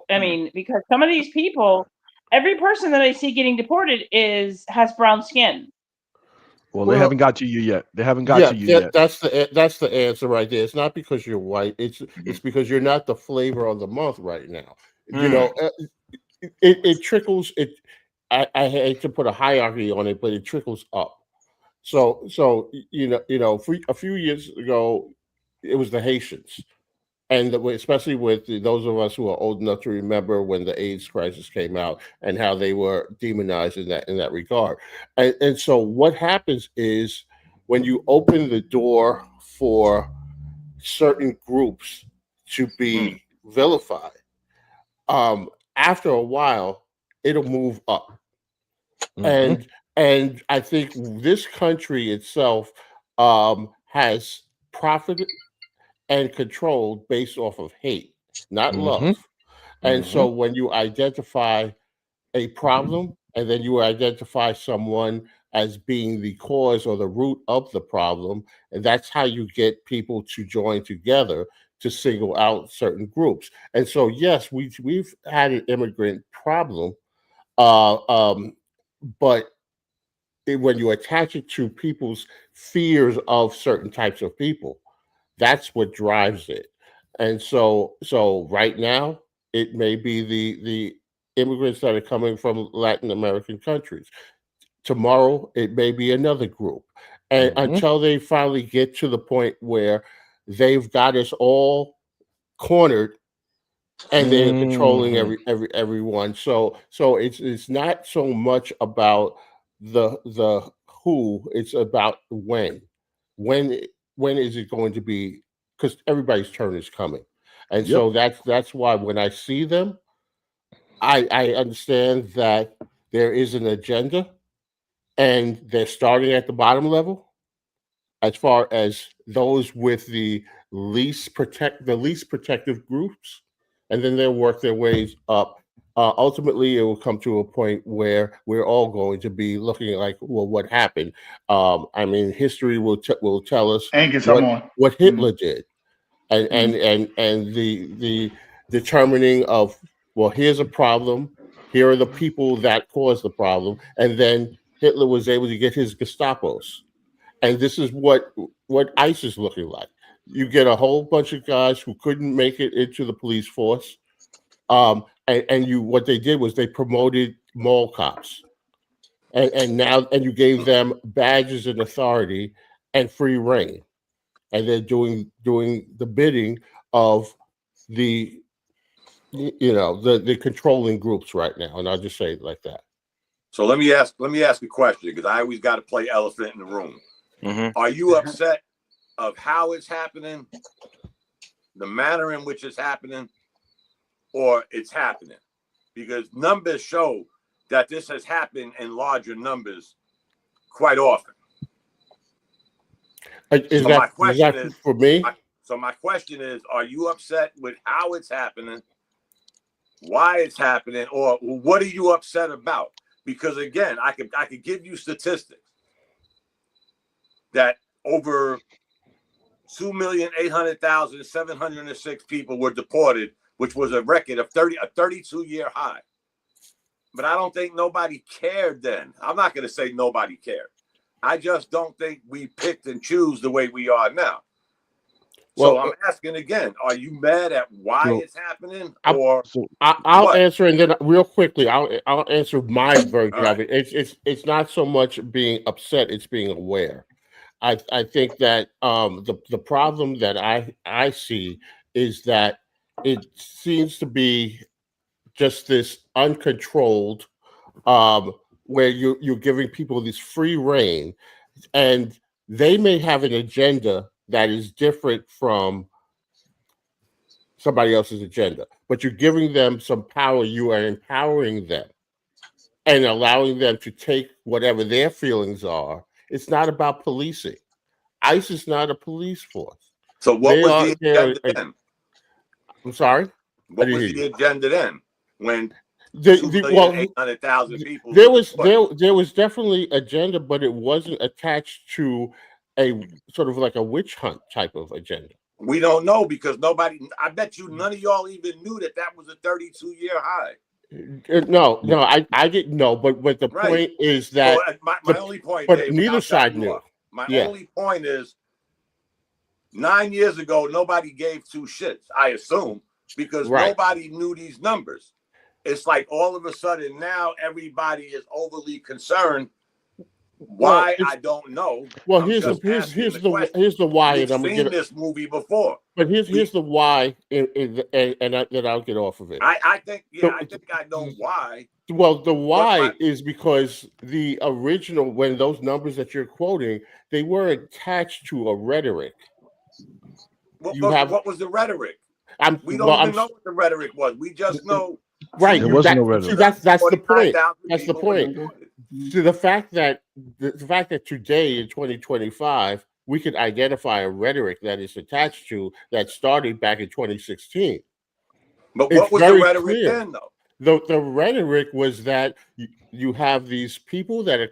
I mean, because some of these people, every person that I see getting deported has brown skin. Well, they haven't got to you yet. They haven't got to you yet. That's the answer right there. It's not because you're white. It's because you're not the flavor of the month right now. You know, it trickles. I hate to put a hierarchy on it, but it trickles up. So a few years ago, it was the Haitians, and especially with those of us who are old enough to remember when the AIDS crisis came out and how they were demonized in that regard. And so what happens is when you open the door for certain groups to be vilified, after a while, it'll move up. Mhm. And I think this country itself has profited and controlled based off of hate, not love. Mhm. And so Mhm. when you identify a problem and then you identify someone as being the cause or the root of the problem, and that's how you get people to join together to single out certain groups. And so yes, we've had an immigrant problem, uh, um, but when you attach it to people's fears of certain types of people, that's what drives it. And so right now, it may be the immigrants that are coming from Latin American countries. Tomorrow, it may be another group. And Mhm. until they finally get to the point where they've got us all cornered and they're controlling Mhm. everyone. So it's not so much about the who, it's about when. When when is it going to be? Because everybody's turn is coming, and Yep. so that's why when I see them, I understand that there is an agenda, and they're starting at the bottom level as far as those with the least protective groups, and then they'll work their ways up. Ultimately, it will come to a point where we're all going to be looking like, well, what happened? I mean, history will tell us Angus, I'm what on. Hitler did, and Mhm. the determining of, well, here's a problem, here are the people that caused the problem, and then Hitler was able to get his Gestapos, and this is what ICE is looking like. You get a whole bunch of guys who couldn't make it into the police force, and you what they did was they promoted mall cops, and you gave them badges and authority and free reign, and they're doing the bidding of the the controlling groups right now, and I'll just say it like that. So let me ask a question, because I always got to play elephant in the room. Are you upset of how it's happening, the manner in which it's happening, or it's happening? Because numbers show that this has happened in larger numbers quite often. Is that for me? So my question is, are you upset with how it's happening, why it's happening, or what are you upset about? Because again, I could give you statistics that over 2,800,706 people were deported, which was a record of a 32-year high. But I don't think nobody cared then. I'm not going to say nobody cared. I just don't think we picked and choose the way we are now. So I'm asking again, are you mad at why it's happening, or I'll what? answer, and then real quickly I'll answer my version of it. It's not so much being upset, it's being aware. I think that the problem that I see is that it seems to be just this uncontrolled, where you're giving people this free reign, and they may have an agenda that is different from somebody else's agenda, but you're giving them some power. You are empowering them and allowing them to take whatever their feelings are. It's not about policing. ICE is not a police force. So what was the agenda then? I'm sorry? What was the agenda then when 2,800,000 people there was definitely agenda, but it wasn't attached to a sort of like a witch hunt type of agenda. We don't know, because I bet you none of y'all even knew that was a 32-year high. No, I didn't know, but the point is that my only point, but Dave, neither side knew. My only point is 9 years ago, nobody gave two shits, I assume, because nobody knew these numbers. It's like all of a sudden now everybody is overly concerned Why I don't know. Well, here's the why, We've and I'm gonna seen get this movie before. But here's the why, and then I'll get off of it. I think I know why. Well, the why is because the original, when those numbers that you're quoting, they were attached to a rhetoric. What was the rhetoric? We don't even know what the rhetoric was. We just know. Right. There wasn't no rhetoric. That's the point. That's the point. So the fact that today in 2025 we could identify a rhetoric that is attached to that started back in 2016. But what was the rhetoric then, though? The rhetoric was that you have these people that are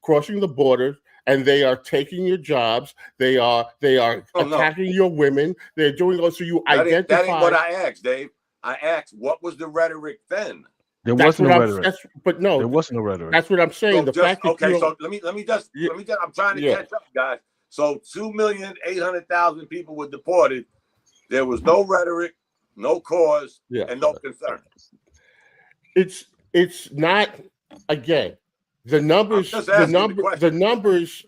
crossing the border, and they are taking your jobs. They are attacking your women. They're doing also. You identify. That ain't what I asked, Dave. I asked, what was the rhetoric then? There wasn't no rhetoric. But no, there wasn't no rhetoric. That's what I'm saying. So let me just. I'm trying to catch up, guys. So 2,800,000 people were deported. There was no rhetoric, no cause, and no concern. It's not. Again, the numbers. The numbers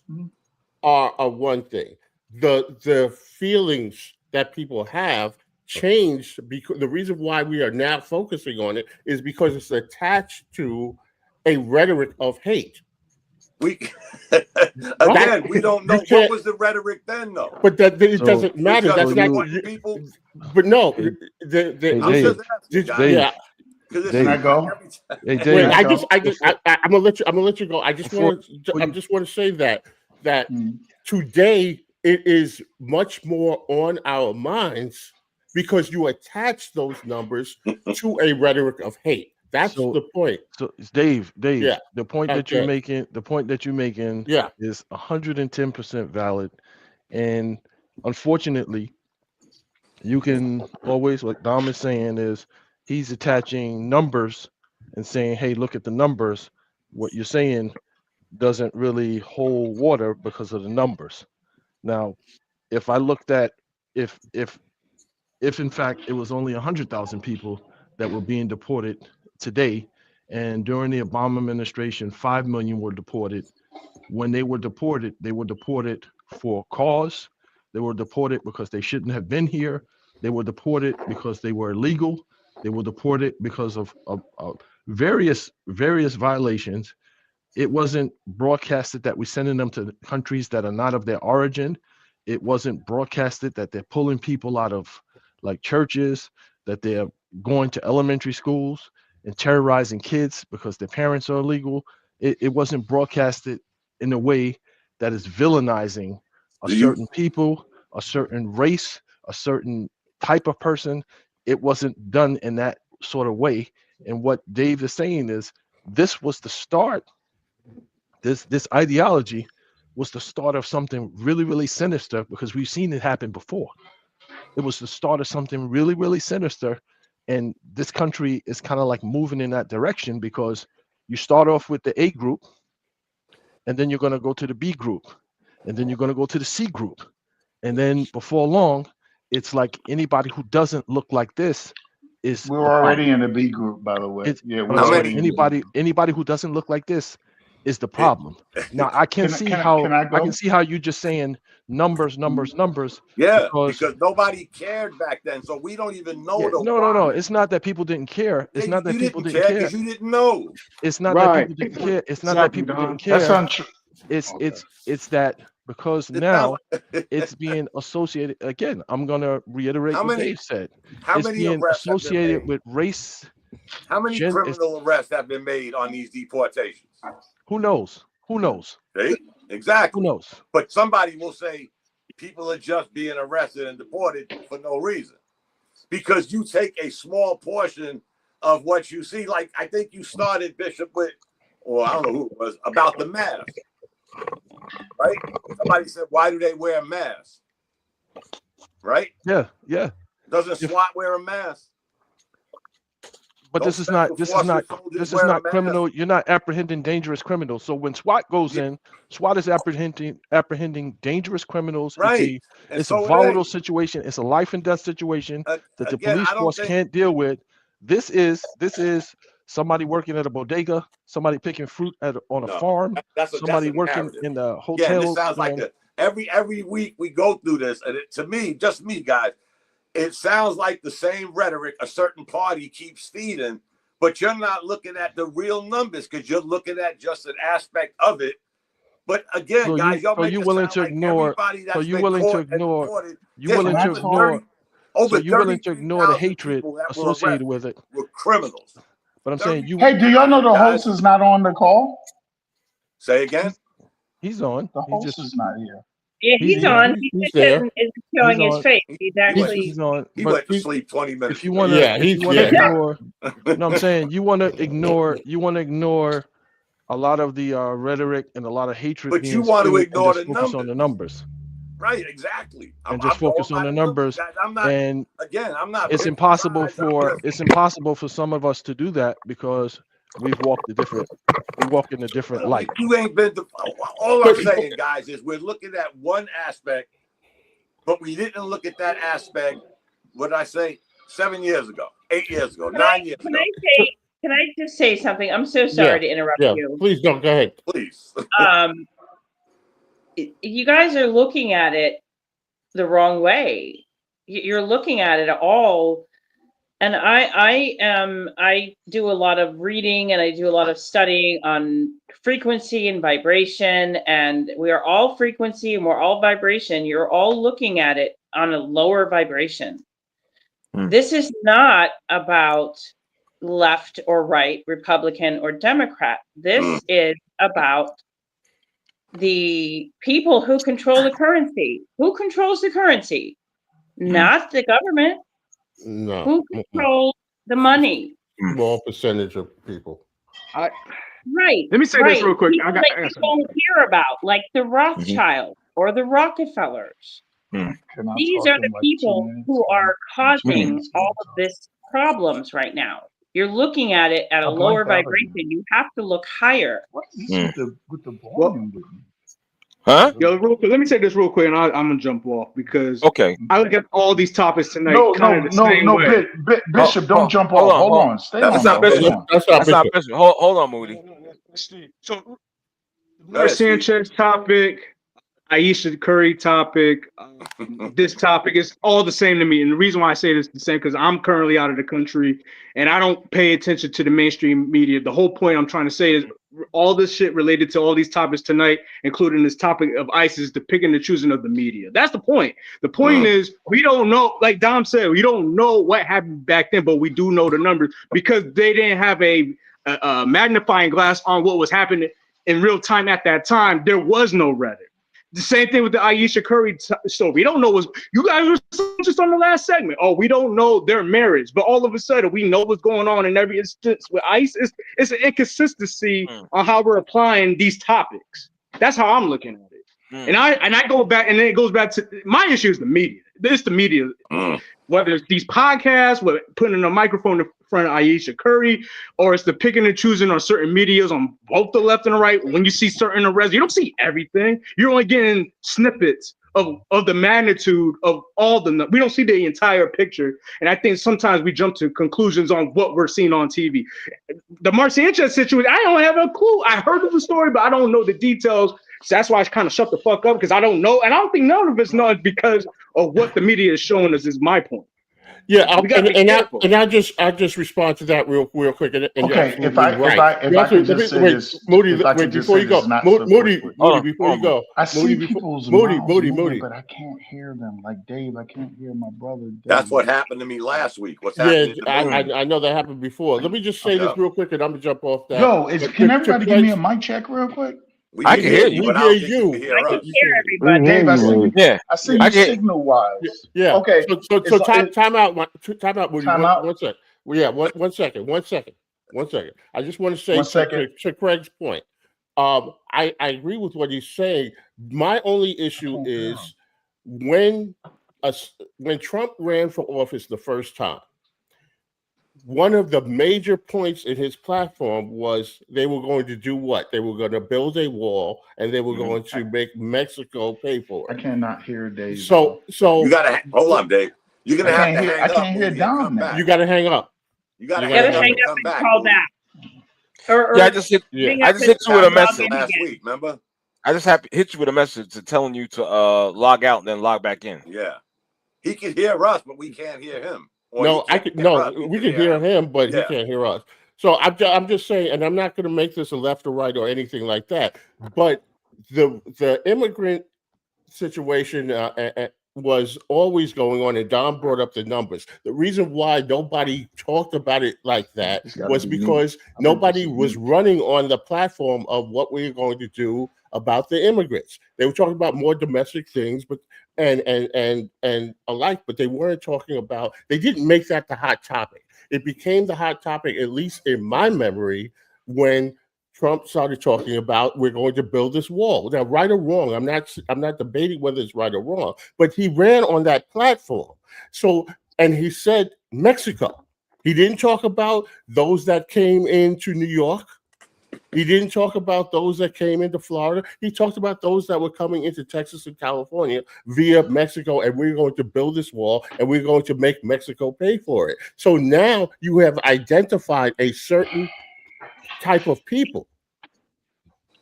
are one thing. The feelings that people have changed, because the reason why we are now focusing on it is because it's attached to a rhetoric of hate. We don't know what was the rhetoric then, though. But it doesn't matter. That's not people. But no, Can I go? I'm gonna let you go. I just want to say that today it is much more on our minds because you attach those numbers to a rhetoric of hate. That's the point. So Dave, the point that you're making, is 110% valid. And unfortunately, you can always, like Dom is saying, is he's attaching numbers and saying, hey, look at the numbers. What you're saying doesn't really hold water because of the numbers. Now, if I looked at if in fact it was only 100,000 people that were being deported today, and during the Obama administration 5 million were deported. When they were deported for cause. They were deported because they shouldn't have been here. They were deported because they were illegal. They were deported because of various violations. It wasn't broadcasted that we're sending them to countries that are not of their origin. It wasn't broadcasted that they're pulling people out of like churches, that they're going to elementary schools and terrorizing kids because their parents are illegal. It wasn't broadcasted in a way that is villainizing a certain people, a certain race, a certain type of person. It wasn't done in that sort of way. And what Dave is saying is this was the start. This ideology was the start of something really, really sinister, because we've seen it happen before. It was the start of something really, really sinister. And this country is kind of like moving in that direction, because you start off with the A group, and then you're going to go to the B group, and then you're going to go to the C group. And then before long, it's like anybody who doesn't look like this is. We're already in the B group, by the way. Anybody who doesn't look like this is the problem. Now I can see how you just saying numbers. Yeah, because nobody cared back then, so we don't even know. No. It's not that people didn't care. It's not that people didn't care because you didn't know. It's not that people didn't care. It's not that people didn't care. That's untrue. It's that because now it's being associated. Again, I'm gonna reiterate what Dave said. It's being associated with race. How many criminal arrests have been made on these deportations? Who knows? See? Exactly. Who knows? But somebody will say people are just being arrested and deported for no reason. Because you take a small portion of what you see. Like, I think you started, Bishop, with, or I don't know who it was, about the mask. Right? Somebody said, why do they wear a mask? Right? Yeah. Doesn't SWAT wear a mask? But this is not criminal. You're not apprehending dangerous criminals. So when SWAT goes in, SWAT is apprehending dangerous criminals. Right. It's a volatile situation. It's a life and death situation that the police force can't deal with. This is somebody working at a bodega, somebody picking fruit on a farm, somebody working in the hotel. Yeah, this sounds like every week we go through this, and to me, just me, guys, it sounds like the same rhetoric a certain party keeps feeding, but you're not looking at the real numbers because you're looking at just an aspect of it. But again, guys, y'all make it sound like everybody that's been caught and reported. You willing to ignore? Over so you willing to ignore the hatred associated with it? We're criminals. But I'm saying you. Hey, do y'all know the host is not on the call? Say again. He's on. The host is not here. Yeah, he's on. He's there. Is showing his face. He's actually. He's on. He went to sleep 20 minutes. If you want to, ignore. No, I'm saying you want to ignore. You want to ignore a lot of the rhetoric and a lot of hatred. But you want to ignore the numbers. On the numbers. Right, exactly. And just focus on the numbers. I'm not. And again, I'm not. It's impossible for some of us to do that because we walk in a different light. You ain't been. All I'm saying, guys, is we're looking at one aspect, but we didn't look at that aspect. What did I say? 7 years ago, 8 years ago, 9 years ago. Can I just say something? I'm so sorry to interrupt you. Please don't. Go ahead. Please. You guys are looking at it the wrong way. You're looking at it all. And I do a lot of reading and I do a lot of studying on frequency and vibration, and we are all frequency and we're all vibration. You're all looking at it on a lower vibration. This is not about left or right, Republican or Democrat. This is about the people who control the currency. Who controls the currency? Not the government. No. Who controls the money? Small percentage of people. Right. Let me say this real quick. I don't hear about, like the Rothschild or the Rockefellers. These are the people who are causing all of this problems right now. You're looking at it at a lower vibration. You have to look higher. What is this with the volume? Huh? Yo, real quick, let me say this real quick, and I'm gonna jump off because I look at all these topics tonight. Bishop, don't jump off. Hold on, stay on. That's not Bishop. That's not Bishop. Hold on, Moody. So, Sanchez topic, Ayesha Curry topic, this topic is all the same to me. And the reason why I say this is the same because I'm currently out of the country and I don't pay attention to the mainstream media. The whole point I'm trying to say is all this shit related to all these topics tonight, including this topic of ISIS, the picking and choosing of the media. That's the point. The point is we don't know, like Dom said, we don't know what happened back then, but we do know the numbers because they didn't have a magnifying glass on what was happening in real time at that time. There was no Reddit. The same thing with the Ayesha Curry story. We don't know what you guys were just on the last segment. Oh, we don't know their marriage, but all of a sudden we know what's going on in every instance with ISIS. It's an inconsistency on how we're applying these topics. That's how I'm looking at it. And I go back, and then it goes back to my issue is the media. It's the media, whether it's these podcasts, whether putting a microphone in front of Ayesha Curry, or it's the picking and choosing on certain medias on both the left and the right. When you see certain arrests, you don't see everything. You're only getting snippets of the magnitude of all the. We don't see the entire picture, and I think sometimes we jump to conclusions on what we're seeing on TV. The Sanchez situation, I don't have a clue. I heard of the story, but I don't know the details. So that's why I kind of shut the fuck up because I don't know, and I don't think none of it's known because of what the media is showing us. Is my point. Yeah, I'll just respond to that real quick. And okay, if I could just say this, Moody, before you go, Moody, before you go, I see people's Moody, but I can't hear them. Like Dave, I can't hear my brother. Dave. That's what happened to me last week. What's happening? Yeah, I know that happened before. Let me just say this real quick, and I'm gonna jump off that. Yo, can everybody give me a mic check real quick? I can hear you. We hear you. I can hear everybody. Dave, I see you signal wise. Yeah. Okay. So time out, Moody. One second. Well, yeah. One second. I just want to say to Craig's point. I agree with what he's saying. My only issue is when Trump ran for office the first time. One of the major points in his platform was they were going to do what? They were going to build a wall and they were going to make Mexico pay for it. I cannot hear Dave. So you gotta hold on, Dave. You're gonna have to hang up. I can't hear Dom now. You gotta hang up. You gotta hang up and call back. I just hit you with a message last week. Remember? I just hit you with a message to telling you to log out and then log back in. Yeah, he can hear us, but we can't hear him. Or no, we can hear him, but he can't hear us. So I'm just saying, and I'm not going to make this a left or right or anything like that. But the immigrant situation was always going on, and Don brought up the numbers. The reason why nobody talked about it like that was because nobody was running on the platform of what we were going to do about the immigrants. They were talking about more domestic things, but and alike, but they weren't talking about. They didn't make that the hot topic. It became the hot topic, at least in my memory, when Trump started talking about we're going to build this wall. Now, right or wrong, I'm not debating whether it's right or wrong, but he ran on that platform. So, and he said Mexico. He didn't talk about those that came into New York. He didn't talk about those that came into Florida. He talked about those that were coming into Texas and California via Mexico, and we're going to build this wall, and we're going to make Mexico pay for it. So now you have identified a certain type of people,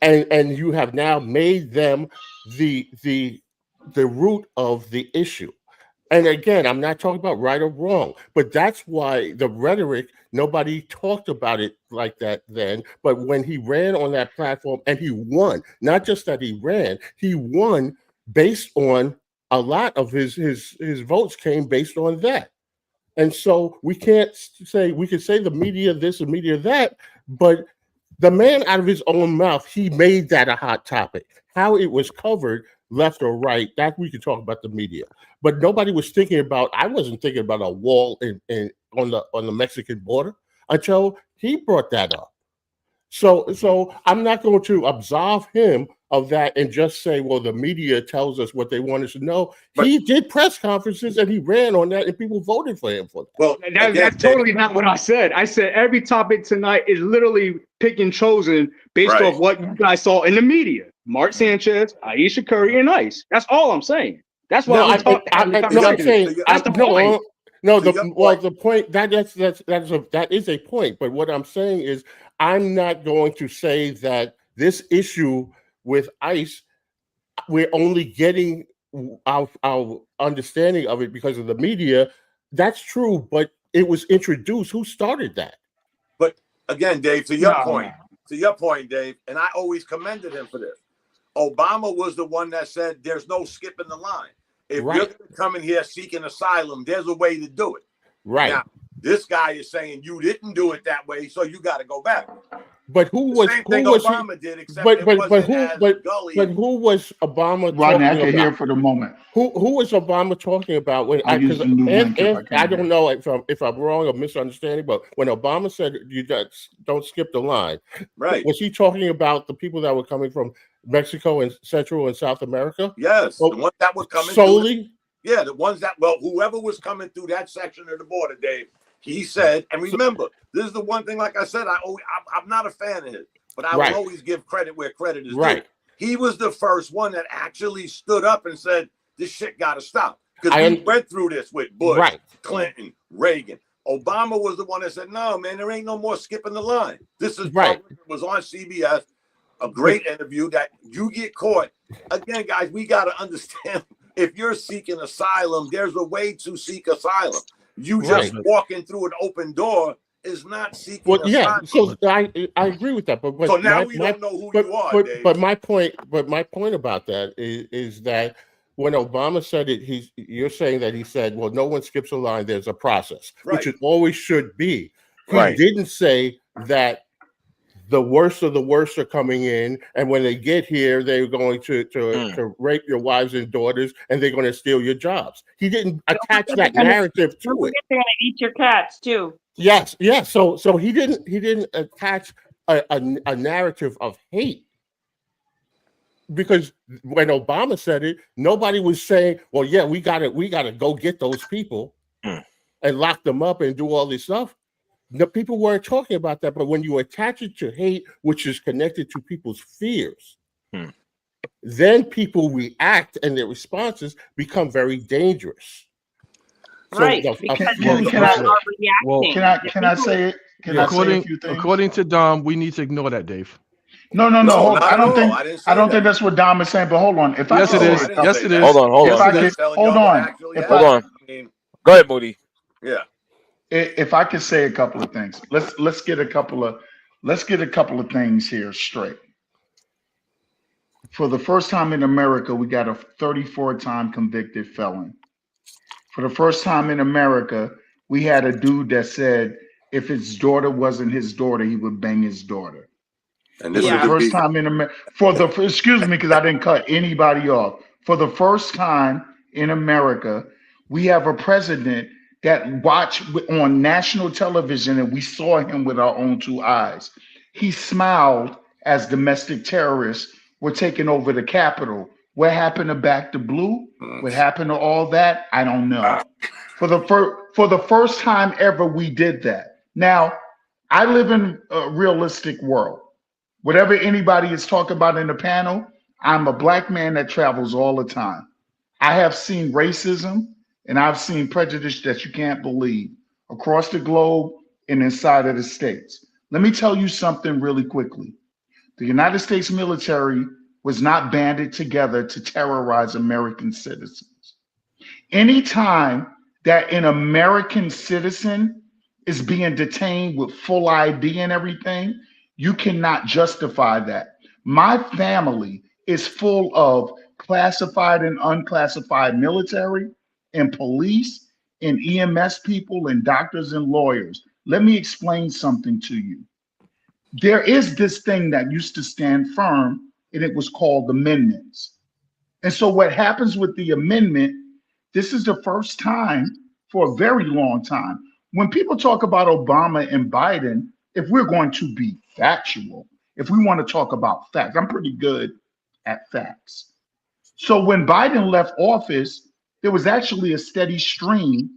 and you have now made them the root of the issue. And again, I'm not talking about right or wrong, but that's why the rhetoric, nobody talked about it like that then. But when he ran on that platform and he won, not just that he ran, he won based on a lot of his votes came based on that. And so we can't say, we can say the media this and media that, but the man out of his own mouth, he made that a hot topic. How it was covered, left or right, that we could talk about the media. But nobody was thinking about, I wasn't thinking about a wall on the Mexican border until he brought that up. So I'm not going to absolve him of that and just say, well, the media tells us what they want us to know. But he did press conferences and he ran on that and people voted for him for that. Well, that's totally not what I said. I said every topic tonight is literally picked and chosen based off what you guys saw in the media. Mark Sanchez, Ayesha Curry, and Ice. That's all I'm saying. That's why I'm saying that's the point. The point that is a point. But what I'm saying is, I'm not going to say that this issue with ICE, we're only getting our understanding of it because of the media. That's true, but it was introduced. Who started that? But again, Dave, to your point, Dave, and I always commended him for this. Obama was the one that said there's no skipping the line. If you're coming here seeking asylum, there's a way to do it. Right. Now, this guy is saying you didn't do it that way, so you got to go back. But who was Obama did? Except who was Obama? Rodney, I can hear for the moment. Who was Obama talking about? When I don't know if I'm wrong or misunderstanding, but when Obama said you just don't skip the line, right? Was he talking about the people that were coming from Mexico and Central and South America? Yes, the ones that were coming solely. Yeah, the ones that whoever was coming through that section of the border, Dave. He said, and remember, this is the one thing. Like I said, I'm not a fan of his, but I will always give credit where credit is due. He was the first one that actually stood up and said, "This shit got to stop." Because we went through this with Bush, Clinton, Reagan. Obama was the one that said, "No, man, there ain't no more skipping the line." This is public. It was on CBS, a great interview. That you get caught again, guys. We got to understand. If you're seeking asylum, there's a way to seek asylum. You just walking through an open door is not seeking asylum. Yeah, so I agree with that. But so now we don't know who you are, Dave. But my point about that is that when Obama said it, you're saying that he said, well, no one skips a line, there's a process, which it always should be. He didn't say that the worst of the worst are coming in, and when they get here, they're going to rape your wives and daughters, and they're going to steal your jobs. He didn't attach that narrative to it. They're going to eat your cats too. Yes. So he didn't attach a narrative of hate, because when Obama said it, nobody was saying, "Well, yeah, we got to go get those people and lock them up and do all this stuff." The people weren't talking about that, but when you attach it to hate, which is connected to people's fears, then people react and their responses become very dangerous. Can I say it? Can I say a few things? According to Dom, we need to ignore that, Dave. No, No, hold on. not I at don't all. think I didn't I say don't that. think that's what Dom is saying. But hold on. If Yes, I it could is. say a couple, Yes, it is. Hold on. if I I'm could just telling hold y'all what on. actually If Hold I on. I mean, Go ahead, Moody. yeah. if I could say a couple of things, let's get a couple of things here straight. For the first time in America, we got a 34-time convicted felon. For the first time in America, we had a dude that said if his daughter wasn't his daughter, he would bang his daughter. And For this the is the first reason. time in America, excuse me, because I didn't cut anybody off. For the first time in America, we have a president that watched on national television, and we saw him with our own two eyes. He smiled as domestic terrorists were taking over the Capitol. What happened to Back to Blue? What happened to all that? I don't know. For the first time ever, we did that. Now, I live in a realistic world. Whatever anybody is talking about in the panel, I'm a black man that travels all the time. I have seen racism and I've seen prejudice that you can't believe across the globe and inside of the states. Let me tell you something really quickly. The United States military was not banded together to terrorize American citizens. Anytime that an American citizen is being detained with full ID and everything, you cannot justify that. My family is full of classified and unclassified military and police and EMS people and doctors and lawyers. Let me explain something to you. There is this thing that used to stand firm, and it was called amendments. And so, what happens with the amendment, this is the first time for a very long time. When people talk about Obama and Biden, if we're going to be factual, if we want to talk about facts, I'm pretty good at facts. So when Biden left office, there was actually a steady stream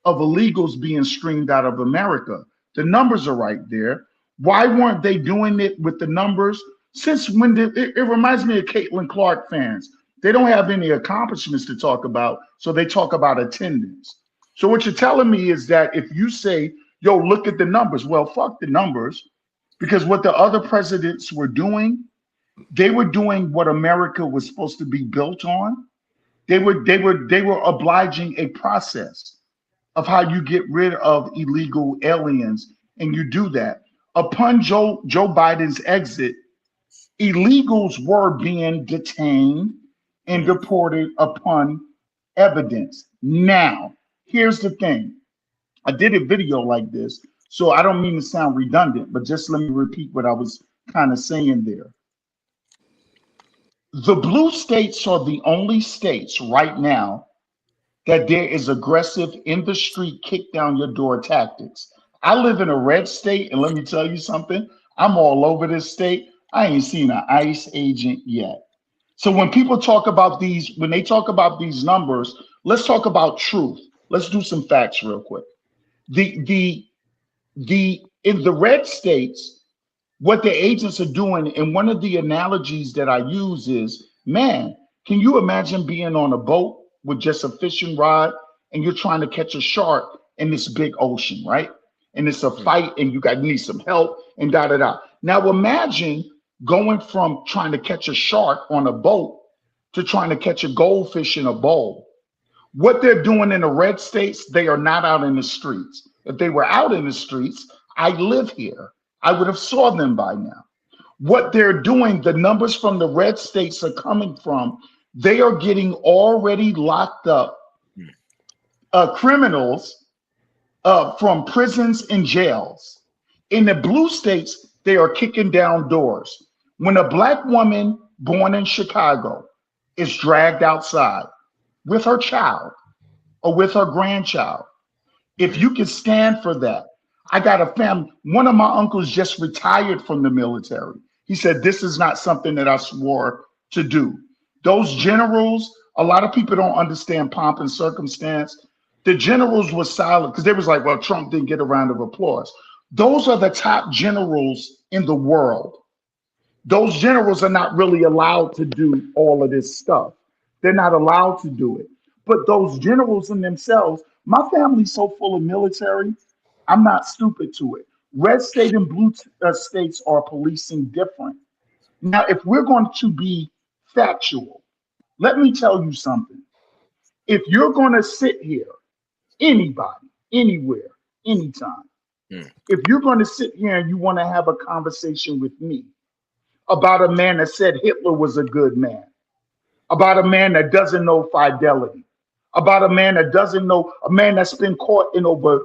of illegals being streamed out of America. The numbers are right there. Why weren't they doing it with the numbers? Since when did it reminds me of Caitlin Clark fans. They don't have any accomplishments to talk about, so they talk about attendance. So what you're telling me is that if you say, yo, look at the numbers, well, fuck the numbers, because what the other presidents were doing, they were doing what America was supposed to be built on. They were obliging a process of how you get rid of illegal aliens, and you do that. Upon Joe Biden's exit, illegals were being detained and deported upon evidence. Now, here's the thing. I did a video like this, so I don't mean to sound redundant, but just let me repeat what I was kind of saying there. The blue states are the only states right now that there is aggressive in the street, kick down your door tactics. I live in a red state, and let me tell you something, I'm all over this state. I ain't seen an ICE agent yet. So when people talk about these, when they talk about these numbers, let's talk about truth. Let's do some facts real quick. The in the red states, what the agents are doing, and one of the analogies that I use is, man, can you imagine being on a boat with just a fishing rod and you're trying to catch a shark in this big ocean, right? And it's a fight and you need some help and da da da. Now imagine going from trying to catch a shark on a boat to trying to catch a goldfish in a bowl. What they're doing in the red states, they are not out in the streets. If they were out in the streets, I live here. I would have saw them by now. What they're doing, the numbers from the red states are coming from, they are getting already locked up criminals from prisons and jails. In the blue states, they are kicking down doors. When a black woman born in Chicago is dragged outside with her child or with her grandchild, if you can stand for that, I got a family. One of my uncles just retired from the military. He said, this is not something that I swore to do. Those generals, a lot of people don't understand pomp and circumstance. The generals were silent because they was like, well, Trump didn't get a round of applause. Those are the top generals in the world. Those generals are not really allowed to do all of this stuff. They're not allowed to do it. But those generals in themselves, my family's so full of military, I'm not stupid to it. Red state and blue states are policing different. Now, if we're going to be factual, let me tell you something. If you're going to sit here, anybody, anywhere, anytime, if you're going to sit here and you want to have a conversation with me about a man that said Hitler was a good man, about a man that doesn't know fidelity, about a man that doesn't know, a man that's been caught in over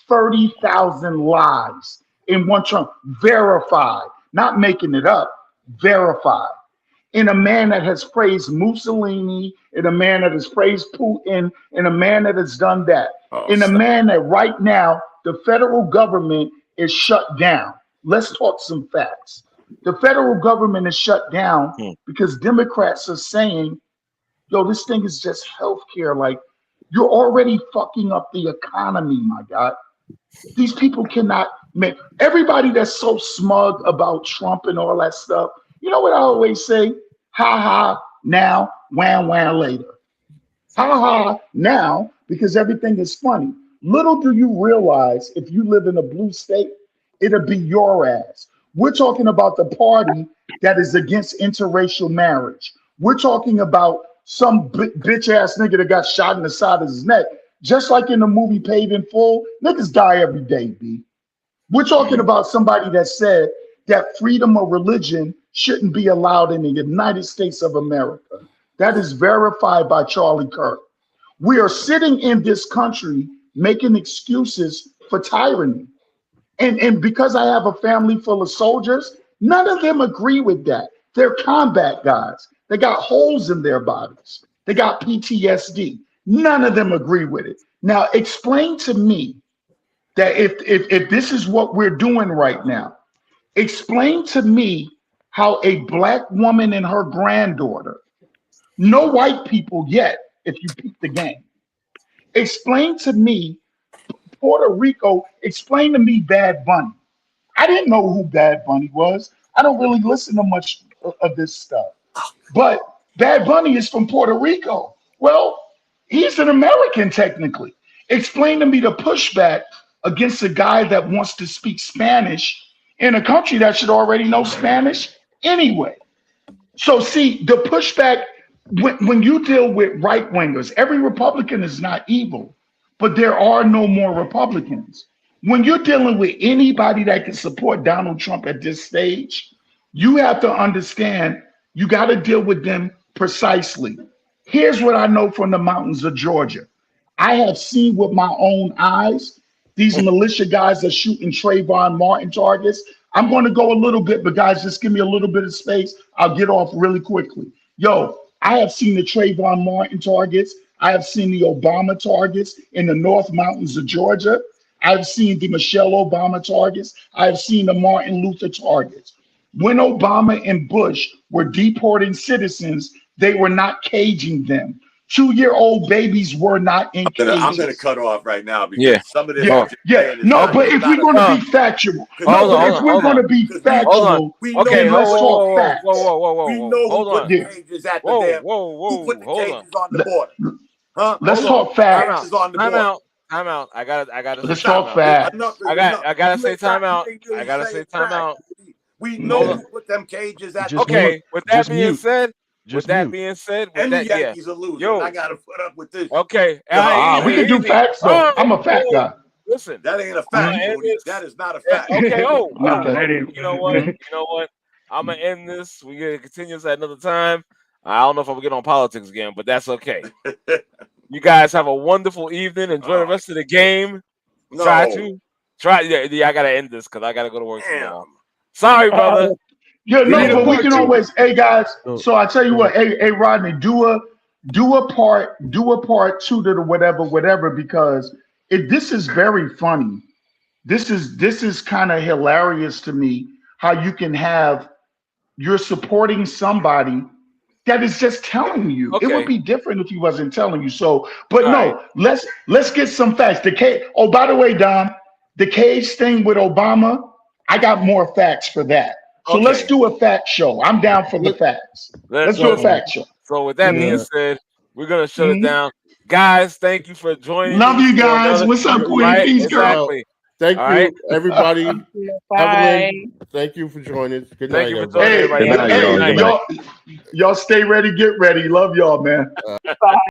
30,000 lies in one term, verified, not making it up, verified. In a man that has praised Mussolini, in a man that has praised Putin, in a man that has done that, in a man that right now the federal government is shut down. Let's talk some facts. The federal government is shut down because Democrats are saying, yo, this thing is just healthcare. Like, you're already fucking up the economy, my God. These people cannot make, everybody that's so smug about Trump and all that stuff, you know what I always say? Ha ha now, wham wham later. Ha ha now, because everything is funny. Little do you realize, if you live in a blue state, it'll be your ass. We're talking about the party that is against interracial marriage. We're talking about some bitch ass nigga that got shot in the side of his neck. Just like in the movie Paid in Full, niggas die every day, B. We're talking about somebody that said that freedom of religion shouldn't be allowed in the United States of America. That is verified by Charlie Kirk. We are sitting in this country making excuses for tyranny. And because I have a family full of soldiers, none of them agree with that. They're combat guys. They got holes in their bodies. They got PTSD. None of them agree with it. Now, explain to me that if this is what we're doing right now, explain to me how a black woman and her granddaughter, no white people yet, if you peep the game, explain to me Puerto Rico, explain to me Bad Bunny. I didn't know who Bad Bunny was. I don't really listen to much of this stuff. But Bad Bunny is from Puerto Rico. Well, he's an American technically. Explain to me the pushback against a guy that wants to speak Spanish in a country that should already know Spanish anyway. So see, the pushback, when you deal with right wingers, every Republican is not evil, but there are no more Republicans. When you're dealing with anybody that can support Donald Trump at this stage, you have to understand you got to deal with them precisely. Here's what I know from the mountains of Georgia. I have seen with my own eyes, these militia guys are shooting Trayvon Martin targets. I'm going to go a little bit, but guys, just give me a little bit of space. I'll get off really quickly. Yo, I have seen the Trayvon Martin targets. I have seen the Obama targets in the North Mountains of Georgia. I've seen the Michelle Obama targets. I've seen the Martin Luther targets. When Obama and Bush were deporting citizens, they were not caging them. 2-year-old babies were not in cages. I'm going to cut off right now because some of this. No, but if we're going to be factual, we okay, let's talk facts. We know who put the cages at the damn. Who put the cages on the border? Huh? Let's talk facts. Time out. I gotta. Let's talk facts. I gotta say time out. I gotta say time out. We know who put them cages at. Okay. With that being said. And the Yankees are losing. I gotta put up with this. Okay. We can do facts though. I'm a fact guy. Listen, that ain't a fact. That is not a fact. Okay. You know what? I'm gonna end this. We gonna continue this at another time. I don't know if I'm gonna get on politics again, but that's okay. You guys have a wonderful evening. Enjoy the rest of the game. Try. Yeah, I gotta end this because I gotta go to work tomorrow. Sorry, brother. Yeah, no, but we can always, hey guys. So I tell you what, hey Rodney, do a part 2 to the whatever, because this is very funny. This is kind of hilarious to me how you can you're supporting somebody that is just telling you. It would be different if he wasn't telling you. So, but no, let's get some facts. Oh, by the way, Dom, the cage thing with Obama, I got more facts for that. So let's do a fact show. I'm down for the facts. Let's do a fact show. So with that being said, we're gonna shut it down. Guys, thank you for joining. Love you guys. What's up, Queen? Peace, girl. Thank you, everybody. Bye. Thank you for joining. Good Thank night, you for joining, everybody. everybody. Hey, y'all stay ready, get ready. Love y'all, man. Bye.